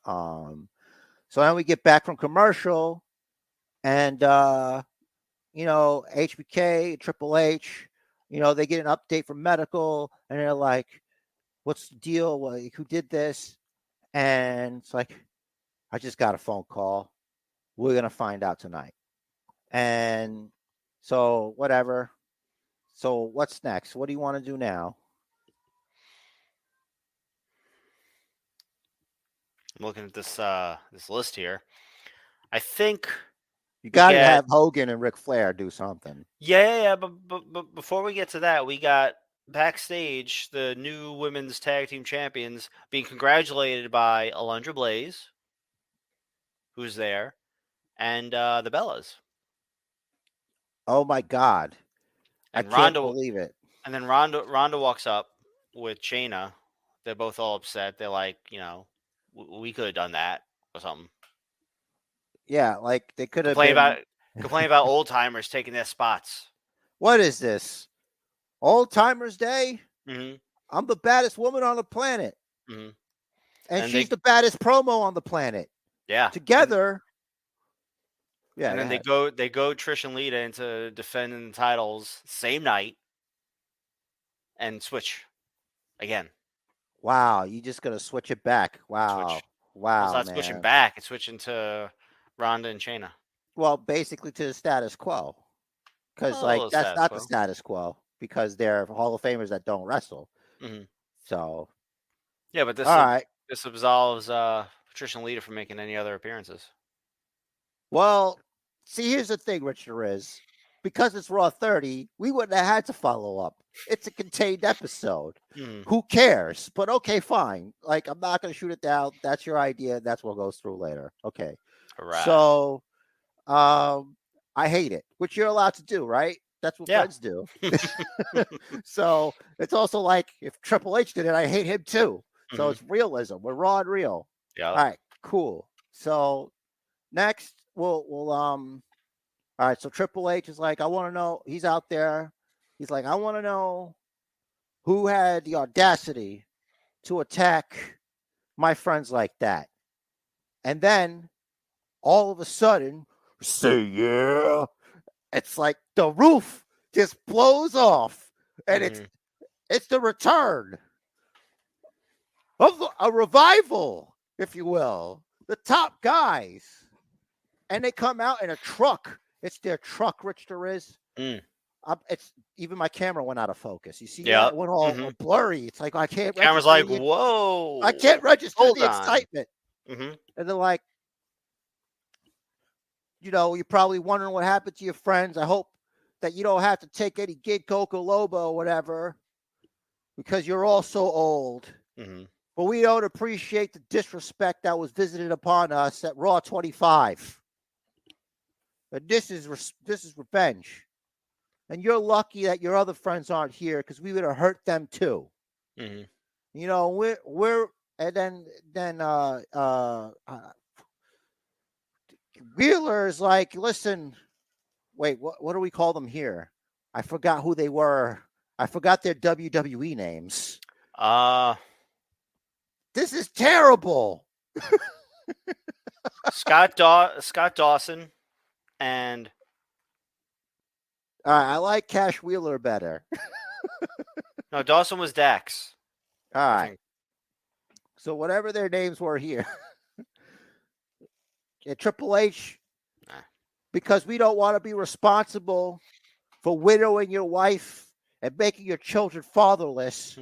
So then we get back from commercial, and HBK, Triple H, they get an update from medical, and they're like, "What's the deal? Like, who did this?" And it's like, "I just got a phone call. We're gonna find out tonight." And so whatever. So what's next? What do you want to do now? I'm looking at this list here. I think You we got to get have Hogan and Ric Flair do something. yeah. But before we get to that, we got backstage the new women's tag team champions being congratulated by Alundra Blaze, who's there, and the Bellas. Oh my God. And I can't Ronda, believe it. and then Ronda walks up with Shayna. They're both all upset. They're like, we could have done that or something. Yeah, like they could have Complain been. about old timers taking their spots. What is this? Old Timers Day? Mm-hmm. I'm the baddest woman on the planet. Mm-hmm. And she's the baddest promo on the planet. Yeah. Together. And then they go Trish and Lita into defending the titles same night and switch again. Wow, you just gonna switch it back. Wow. Switch. Wow. It's not man. switching back, it's switching to Ronda and Shayna. Well, basically to the status quo. Because that's not the status quo, because they're Hall of Famers that don't wrestle. Mm-hmm. So yeah, but this this absolves Trish and Lita from making any other appearances. Well, see, here's the thing, Richard, is because it's Raw 30, we wouldn't have had to follow up. It's a contained episode. Mm-hmm. Who cares? But okay, fine. Like, I'm not going to shoot it down. That's your idea. That's what goes through later. Okay. Right. So, I hate it, which you're allowed to do, right? That's what friends do. So it's also like if Triple H did it, I hate him too. So it's realism. We're raw and real. Yeah. All right, cool. So next, all right, so Triple H is like, I want to know, he's out there. He's like, I want to know who had the audacity to attack my friends like that. And then all of a sudden, say yeah. It's like the roof just blows off. And it's the return of a revival, if you will. The top guys. And they come out in a truck. It's their truck, Rich, there is. It's even my camera went out of focus. You see, it went all blurry. It's like I can't. Camera's like, whoa! I can't register the excitement. Mm-hmm. And they're like, you're probably wondering what happened to your friends. I hope that you don't have to take any Gig Coca Lobo or whatever, because you're all so old. Mm-hmm. But we don't appreciate the disrespect that was visited upon us at Raw 25. But this is revenge. And you're lucky that your other friends aren't here, because we would have hurt them too. Mm-hmm. We're and then Wheeler is like, listen, wait, what do we call them here? I forgot who they were. I forgot their WWE names. This is terrible. Scott Dawson and all right, I like Cash Wheeler better. No, Dawson was Dax. All right. So whatever their names were here. And Triple H, because we don't want to be responsible for widowing your wife and making your children fatherless,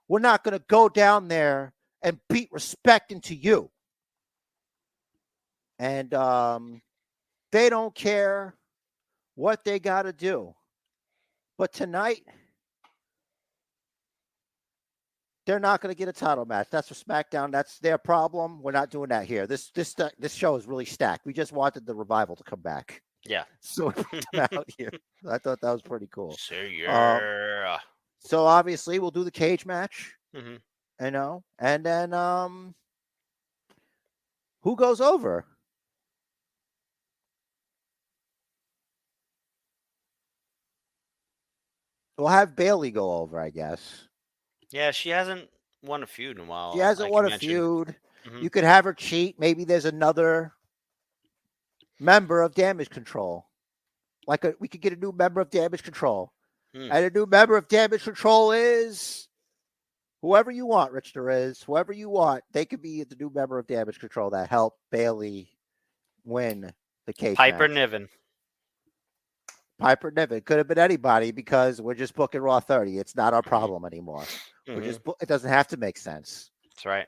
we're not going to go down there and beat respect into you. And they don't care what they got to do. But tonight, They're not going to get a title match. That's for SmackDown. That's their problem. We're not doing that here. This show is really stacked. We just wanted the Revival to come back, Yeah. so we put them out here. I thought that was pretty cool. See ya. So obviously we'll do the cage match, Mm-hmm. and then who goes over? We'll have Bailey go over, I guess. Yeah, she hasn't won a feud in a while. She hasn't like won you a mentioned. feud. Mhm. You could have her cheat. Maybe there's another member of Damage Control. We could get a new member of Damage Control. Hmm. And a new member of Damage Control is whoever you want, Rich Derez. Whoever you want. They could be the new member of Damage Control that helped Bailey win the cage Piper match. Niven. Piper Niven. Could have been anybody because we're just booking Raw 30. It's not our problem anymore. We're just it doesn't have to make sense. That's right.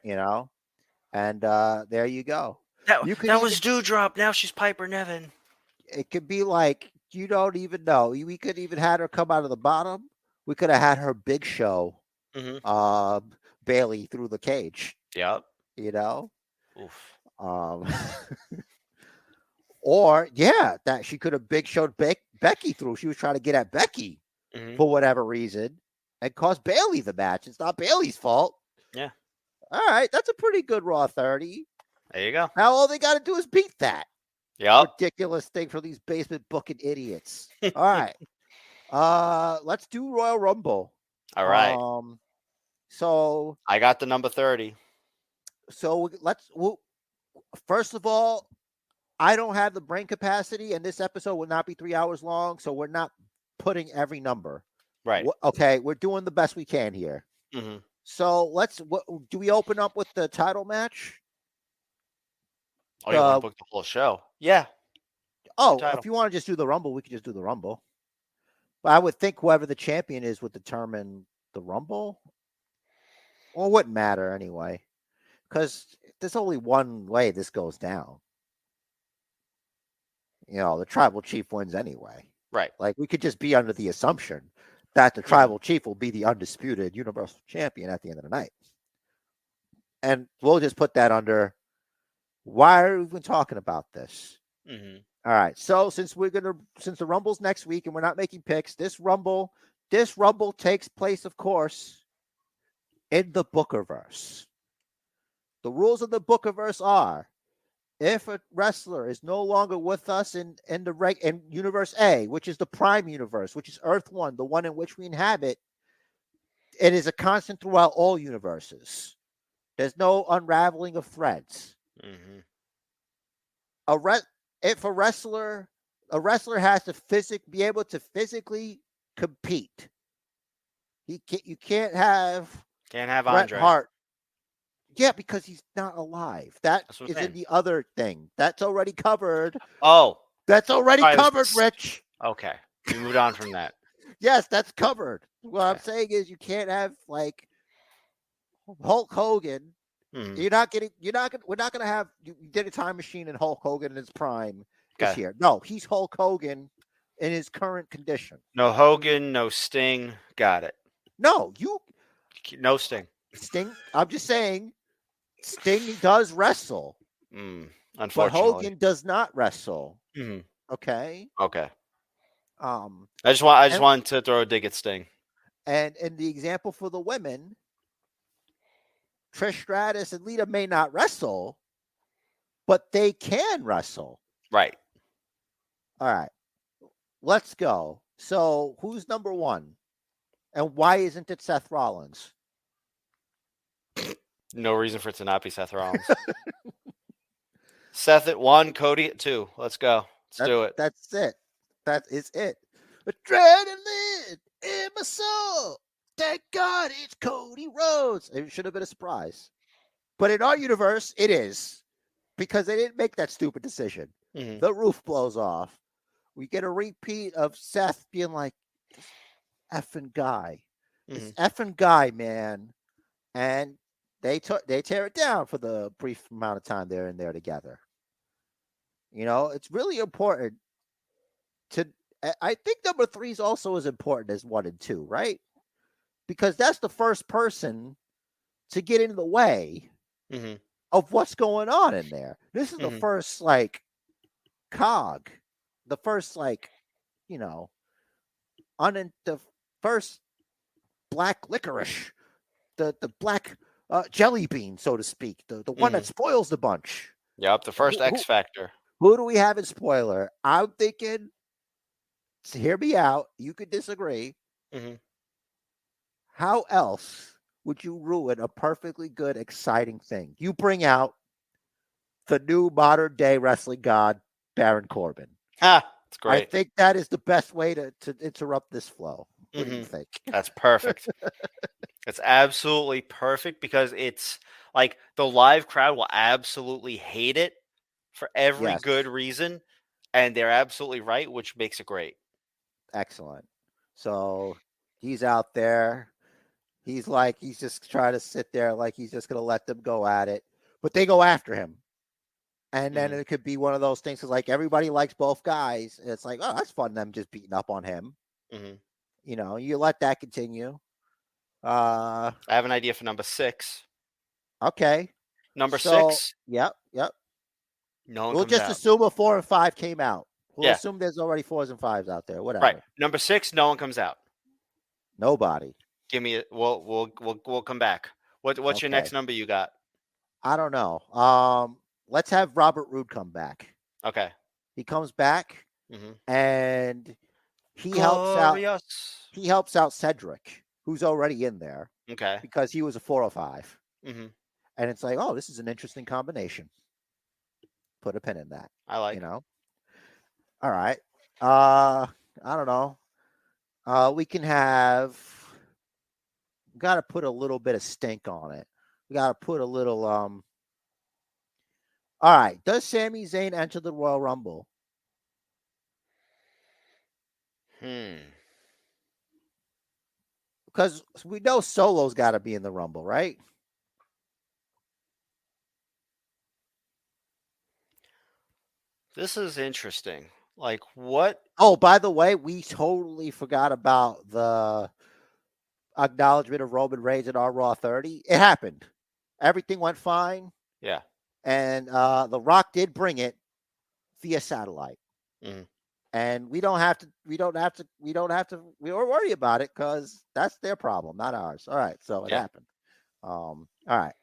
And there you go. That was Dewdrop. Now she's Piper Niven. It could be like you don't even know. We could even had her come out of the bottom. We could have had her Big Show, Bailey through the cage. Yep. Oof. Or that she could have Big Showed Becky through. She was trying to get at Becky for whatever reason and cost Bailey the match. It's not Bailey's fault. Yeah. All right, that's a pretty good Raw 30. There you go. Now all they got to do is beat that. Yep. Ridiculous thing for these basement booking idiots. All right. Let's do Royal Rumble. All right. So I got the number 30. So first of all, I don't have the brain capacity, and this episode will not be 3 hours long, so we're not putting every number. Right. Okay, we're doing the best we can here. Mm-hmm. So do we open up with the title match? Oh, you want to book the whole show? Yeah. Oh, if you want to just do the Rumble, we could just do the Rumble. But I would think whoever the champion is would determine the Rumble. Well, it wouldn't matter anyway, because there's only one way this goes down. The tribal chief wins anyway. Right. Like, we could just be under the assumption that the tribal chief will be the undisputed Universal Champion at the end of the night. And we'll just put that under, why are we even talking about this? Mm-hmm. All right. So since the Rumble's next week and we're not making picks, this Rumble takes place, of course, in the Bookerverse. The rules of the Bookerverse are: if a wrestler is no longer with us in Universe A, which is the Prime Universe, which is Earth 1, the one in which we inhabit, it is a constant throughout all universes. There's no unraveling of threads. Mm-hmm. If a wrestler has to be able to physically compete. You can't have Bret Andre Hart. Yeah, because he's not alive. That is in the other thing. That's already covered. Oh. That's already covered, Rich. Okay. We moved on from that. Yes, that's covered. What I'm saying is you can't have like Hulk Hogan. Mm-hmm. We're not gonna have you did a time machine and Hulk Hogan in his prime this year. No, he's Hulk Hogan in his current condition. No Hogan, no Sting. Got it. No Sting. Sting. I'm just saying Sting does wrestle. Unfortunately. But Hogan does not wrestle. Mm-hmm. Okay. I just wanted to throw a dig at Sting. And in the example for the women, Trish Stratus and Lita may not wrestle, but they can wrestle. Right. All right. Let's go. So who's number one? And why isn't it Seth Rollins? No reason for it to not be Seth Rollins. Seth at 1, Cody at 2. Let's go. Let's do it. That's it. That is it. Adrenaline in my soul. Thank God it's Cody Rhodes. It should have been a surprise. But in our universe, it is. Because they didn't make that stupid decision. Mm-hmm. The roof blows off. We get a repeat of Seth being like, this effing guy. This effing guy, man. And they tear it down for the brief amount of time they're in there together. It's really important I think number 3 is also as important as 1 and 2, right? Because that's the first person to get in the way Mm-hmm. of what's going on in there. This is the first like cog, the first like, you know, the first black licorice, the black jelly bean, so to speak, the one that spoils the bunch. Yep, the first X Factor. Who do we have in spoiler? I'm thinking, hear me out. You could disagree. Mm-hmm. How else would you ruin a perfectly good, exciting thing? You bring out the new modern day wrestling god, Baron Corbin. It's great. I think that is the best way to interrupt this flow. What do you think? That's perfect. It's absolutely perfect because it's like the live crowd will absolutely hate it for every good reason, and they're absolutely right, which makes it great. Excellent. So he's out there. He's just trying to sit there like he's just going to let them go at it. But they go after him. And then it could be one of those things because, like, everybody likes both guys. It's like, oh, that's fun, them just beating up on him. You know, you let that continue. I have an idea for number 6. Okay. Number 6. Yep. No one we'll comes just out. assume a 4 and 5 came out. We'll assume there's already 4s and 5s out there. Whatever. Right. Number 6, no one comes out. Nobody. Give me it. We'll come back. What's your next number you got? I don't know. Let's have Robert Roode come back. Okay. He comes back and he helps out. He helps out Cedric, who's already in there. Okay. Because he was a 405. And it's like, oh, this is an interesting combination. Put a pin in that. I like. You know. All right. I don't know. We can have. Got to put a little bit of stink on it. We got to put a little. All right. Does Sami Zayn enter the Royal Rumble? Because we know Solo's got to be in the Rumble, right? This is interesting. Like what? Oh, by the way, we totally forgot about the acknowledgement of Roman Reigns at our Raw 30. It happened. Everything went fine. Yeah. And The Rock did bring it via satellite. And we don't worry about it because that's their problem, not ours. All right. So it happened. All right.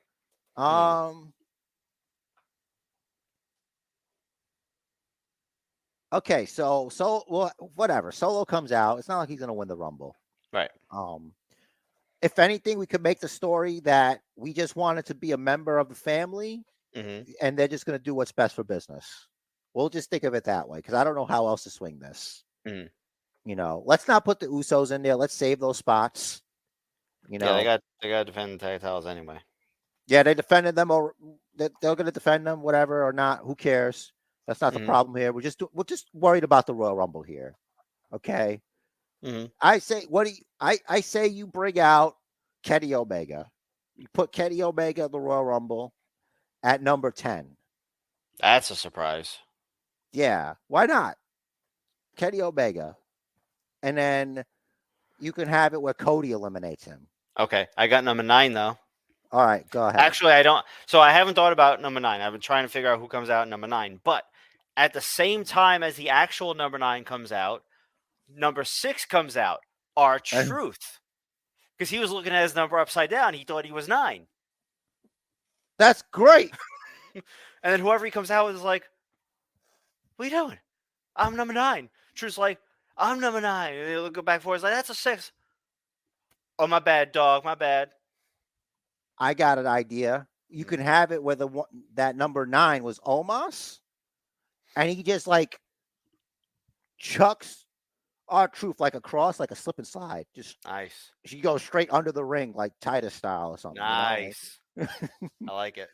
Okay, so well, whatever. Solo comes out. It's not like he's going to win the Rumble. Right. If anything, we could make the story that we just wanted to be a member of the family, and they're just going to do what's best for business. We'll just think of it that way because I don't know how else to swing this. You know, let's not put the Usos in there. Let's save those spots. You know, they got to defend the tag titles anyway. Yeah, they defended them, or they're going to defend them, whatever or not. Who cares? That's not the problem here. We're just worried about the Royal Rumble here. Okay. I say, I say you bring out Kenny Omega. You put Kenny Omega in the Royal Rumble at number 10. That's a surprise. Yeah, why not? Kenny Omega. And then you can have it where Cody eliminates him. Okay, I got number 9 though. All right, go ahead. Actually, I don't. So I haven't thought about number 9. I've been trying to figure out who comes out at number 9. But at the same time as the actual number 9 comes out, number 6 comes out. R-Truth. Because he was looking at his number upside down. He thought he was 9. That's great. And then whoever he comes out with is like, what are you doing? I'm number 9. Truth's like, I'm number 9. And they'll go back and forth. It's like, that's a 6. Oh, my bad, dog. My bad. I got an idea. You can have it where that number 9 was Omos, and he just like chucks R-Truth like a cross, like a slip and slide. Just nice. She goes straight under the ring, like Titus style or something. Nice. You know? I like it.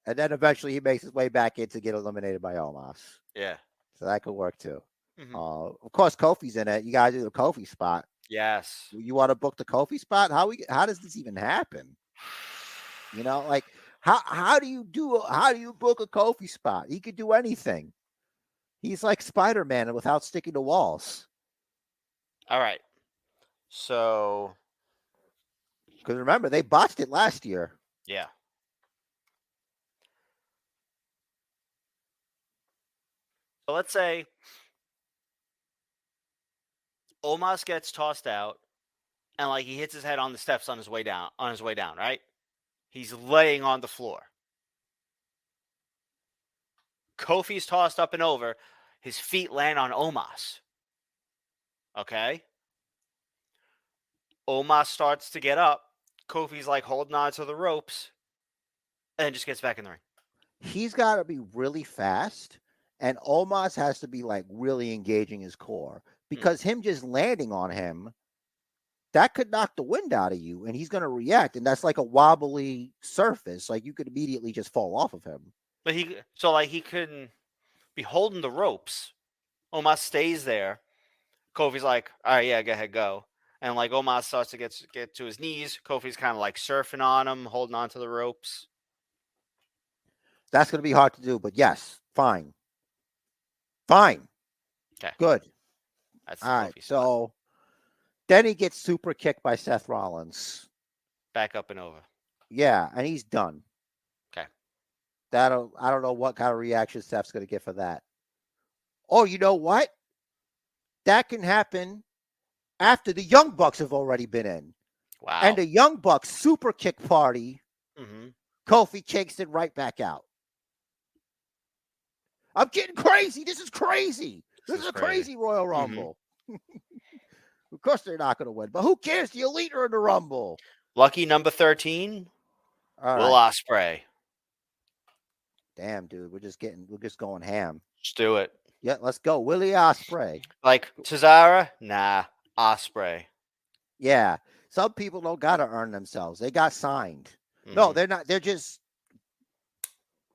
And then eventually he makes his way back in to get eliminated by Omos. Yeah. So that could work too. Of course, Kofi's in it. You gotta do the Kofi spot. Yes. You want to book the Kofi spot? How does this even happen? You know, like how do you book a Kofi spot? He could do anything. He's like Spider-Man without sticking to walls. All right. So, because remember they botched it last year. Yeah. So let's say Omos gets tossed out, and like he hits his head on the steps on his way down. Right? He's laying on the floor. Kofi's tossed up and over. His feet land on Omos. Okay. Omos starts to get up. Kofi's like holding on to the ropes, and then just gets back in the ring. He's got to be really fast, and Omos has to be like really engaging his core because him just landing on him, that could knock the wind out of you, and he's going to react, and that's like a wobbly surface. Like you could immediately just fall off of him. But he couldn't be holding the ropes. Omos stays there. Kofi's like, all right, yeah, go ahead, go. And like Omos starts to get to his knees. Kofi's kind of like surfing on him, holding on to the ropes. That's going to be hard to do, but yes, fine. Fine. Okay. Good. That's all right. So then he gets super kicked by Seth Rollins. Back up and over. Yeah, and he's done. Okay. I don't know what kind of reaction Seth's going to get for that. Oh, you know what? That can happen after the Young Bucks have already been in. Wow. And the Young Bucks super kick party, Kofi kicks it right back out. I'm getting crazy. This is crazy. This is a crazy Royal Rumble. Of course they're not going to win, but who cares? The Elite are in the Rumble. Lucky number 13, Will Ospreay. Damn, dude, we're just going ham. Let's do it. Yeah, let's go. Willie Ospreay. Like Cesaro? Nah, Ospreay. Yeah. Some people don't got to earn themselves. They got signed. No, they're not. They're just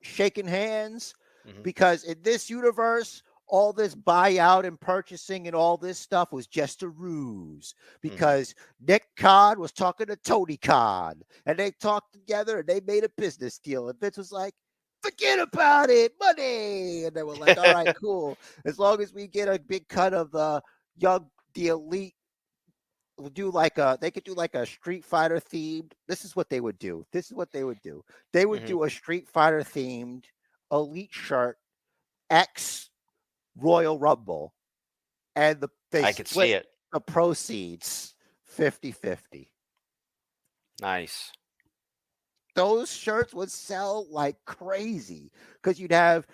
shaking hands because in this universe, all this buyout and purchasing and all this stuff was just a ruse because Nick Khan was talking to Tony Khan and they talked together and they made a business deal. And Vince was like, forget about it, money. And they were like, all right, cool. As long as we get a big cut of the Elite, we'll do they could do like a Street Fighter themed. This is what they would do. They would do a Street Fighter themed Elite shirt X Royal Rumble. And I could see it. The proceeds 50-50. Nice. Those shirts would sell like crazy because you'd have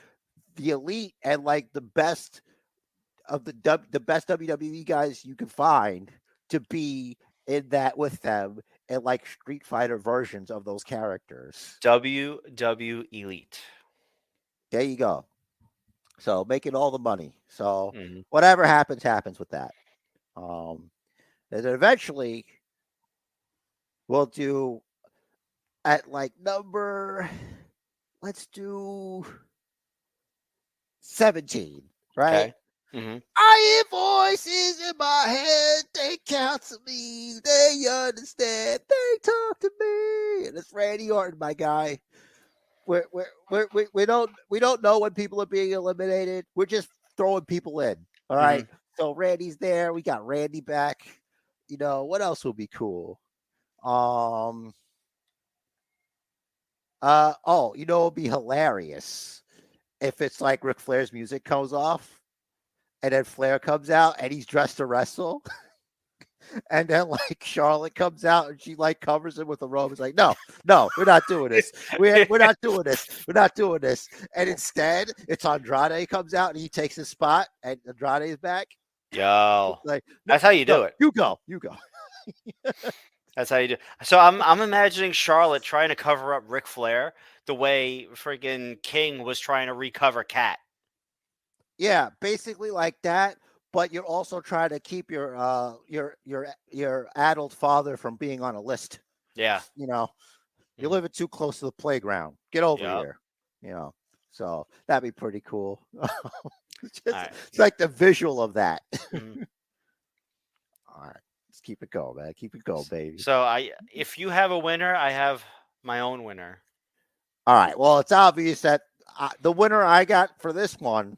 the Elite and like the best of the best WWE guys you could find to be in that with them and like Street Fighter versions of those characters. WWE Elite. There you go. So making all the money. So whatever happens with that. And then eventually we'll do at like let's do 17, right? Okay. I hear voices in my head. They counsel me. They understand. They talk to me. And it's Randy Orton, my guy. We don't know when people are being eliminated. We're just throwing people in. All right. So Randy's there. We got Randy back. You know what else would be cool? It'd be hilarious if it's like Ric Flair's music comes off and then Flair comes out and he's dressed to wrestle. And then like Charlotte comes out and she like covers him with a robe. It's like, no, we're not doing this. We're not doing this. We're not doing this. And instead it's Andrade comes out and he takes his spot and Andrade is back. Yo, like that's how you do it. You go. That's how you do. So I'm imagining Charlotte trying to cover up Ric Flair the way friggin' King was trying to recover Kat. Yeah, basically like that. But you're also trying to keep your adult father from being on a list. Yeah, you're living too close to the playground. Get over here. So that'd be pretty cool. It's like the visual of that. All right. Keep it going, man. Keep it going, baby. So if you have a winner, I have my own winner. All right. Well, it's obvious that the winner I got for this one,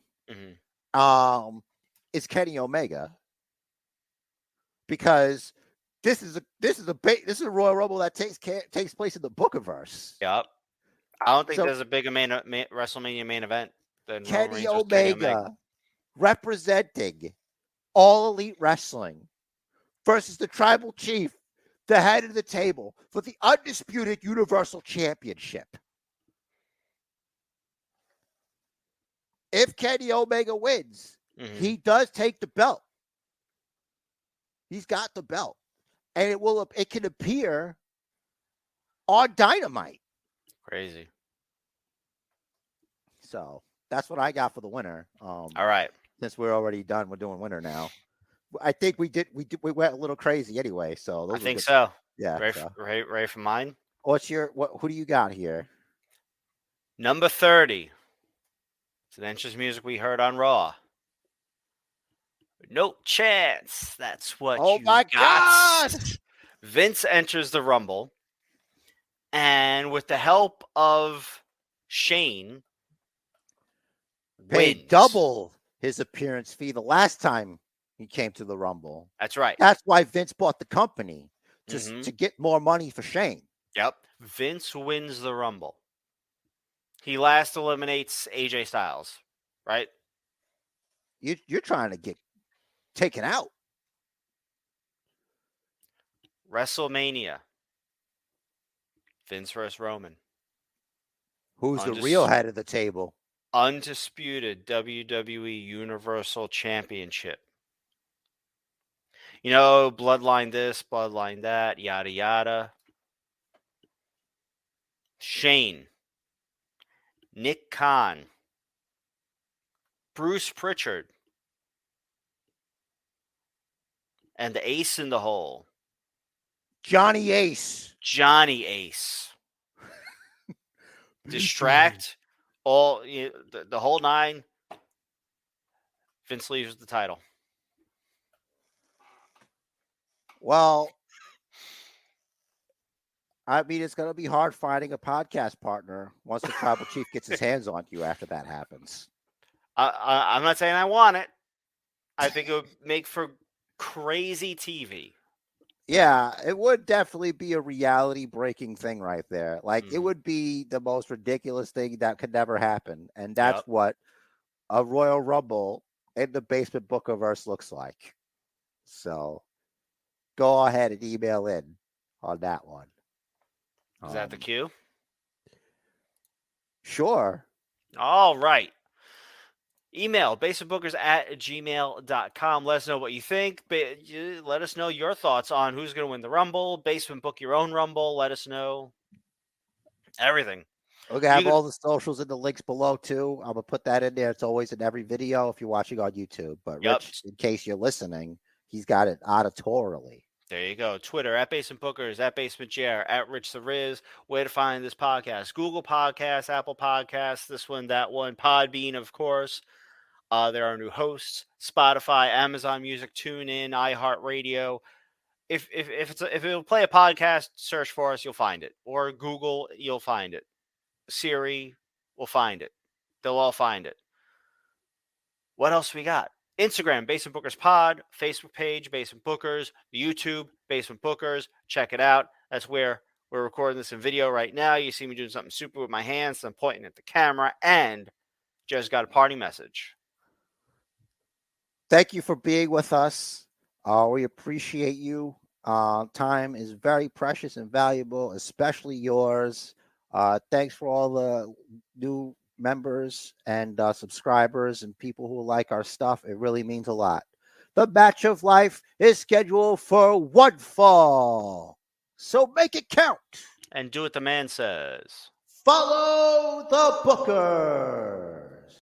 is Kenny Omega, because this is a Royal Rumble that takes place in the Bookiverse. Yep. I don't think So- there's a bigger WrestleMania main event than Roman Kenny Reigns versus Kenny Omega representing All Elite Wrestling versus the Tribal Chief, the head of the table for the undisputed Universal Championship. If Kenny Omega wins, Mhm. he does take the belt. He's got the belt, and it can appear on Dynamite. Crazy. So that's what I got for the winner. All right. Since we're already done, we're doing winner now. I think we went a little crazy anyway. So I think so. Yeah. Ready for mine? Who do you got here? Number 30. It's an entrance music we heard on Raw. No chance. That's what Oh you my got. God! Vince enters the Rumble. And with the help of Shane, Paid wins. double his appearance fee the last time he came to the Rumble. That's right. That's why Vince bought the company Mhm. to get more money for Shane. Yep. Vince wins the Rumble. He last eliminates AJ Styles, right? You're trying to get taken out. WrestleMania. Vince versus Roman. Who's the real head of the table? Undisputed WWE Universal Championship. You know, bloodline this, bloodline that, yada, yada. Shane. Nick Khan. Bruce Pritchard. And the ace in the hole. Johnny Ace. Johnny Ace. Distract all the whole nine. Vince leaves with the title. Well, I mean, it's going to be hard finding a podcast partner once the Tribal Chief gets his hands on you after that happens. I'm not saying I want it. I think it would make for crazy TV. Yeah, it would definitely be a reality breaking thing right there. Like, it would be the most ridiculous thing that could never happen. And that's what a Royal Rumble in the Basement Bookiverse looks like. So go ahead and email in on that one. Is that the cue? Sure. All right. Email basementbookers@gmail.com. Let us know what you think. Let us know your thoughts on who's going to win the Rumble. Basement Book Your Own Rumble. Let us know everything. We're going to have all the socials and the links below, too. I'm going to put that in there. It's always in every video if you're watching on YouTube. But Rich, in case you're listening, he's got it auditorily. There you go. Twitter, @BasementBookers, @BasementJR, @RichTheRiz. Where to find this podcast? Google Podcasts, Apple Podcasts, this one, that one, Podbean, of course. There are new hosts, Spotify, Amazon Music, TuneIn, iHeartRadio. If it'll play a podcast, search for us, you'll find it. Or Google, you'll find it. Siri will find it. They'll all find it. What else we got? Instagram, Basement Bookers Pod. Facebook page, Basement Bookers. YouTube, Basement Bookers. Check it out. That's where we're recording this in video right now. You see me doing something super with my hands. So I'm pointing at the camera and just got a party message. Thank you for being with us. We appreciate you. Time is very precious and valuable, especially yours. Thanks for all the new members and subscribers and people who like our stuff. It really means a lot. The match of life is scheduled for one fall, so make it count. And do what the man says. Follow the Booker.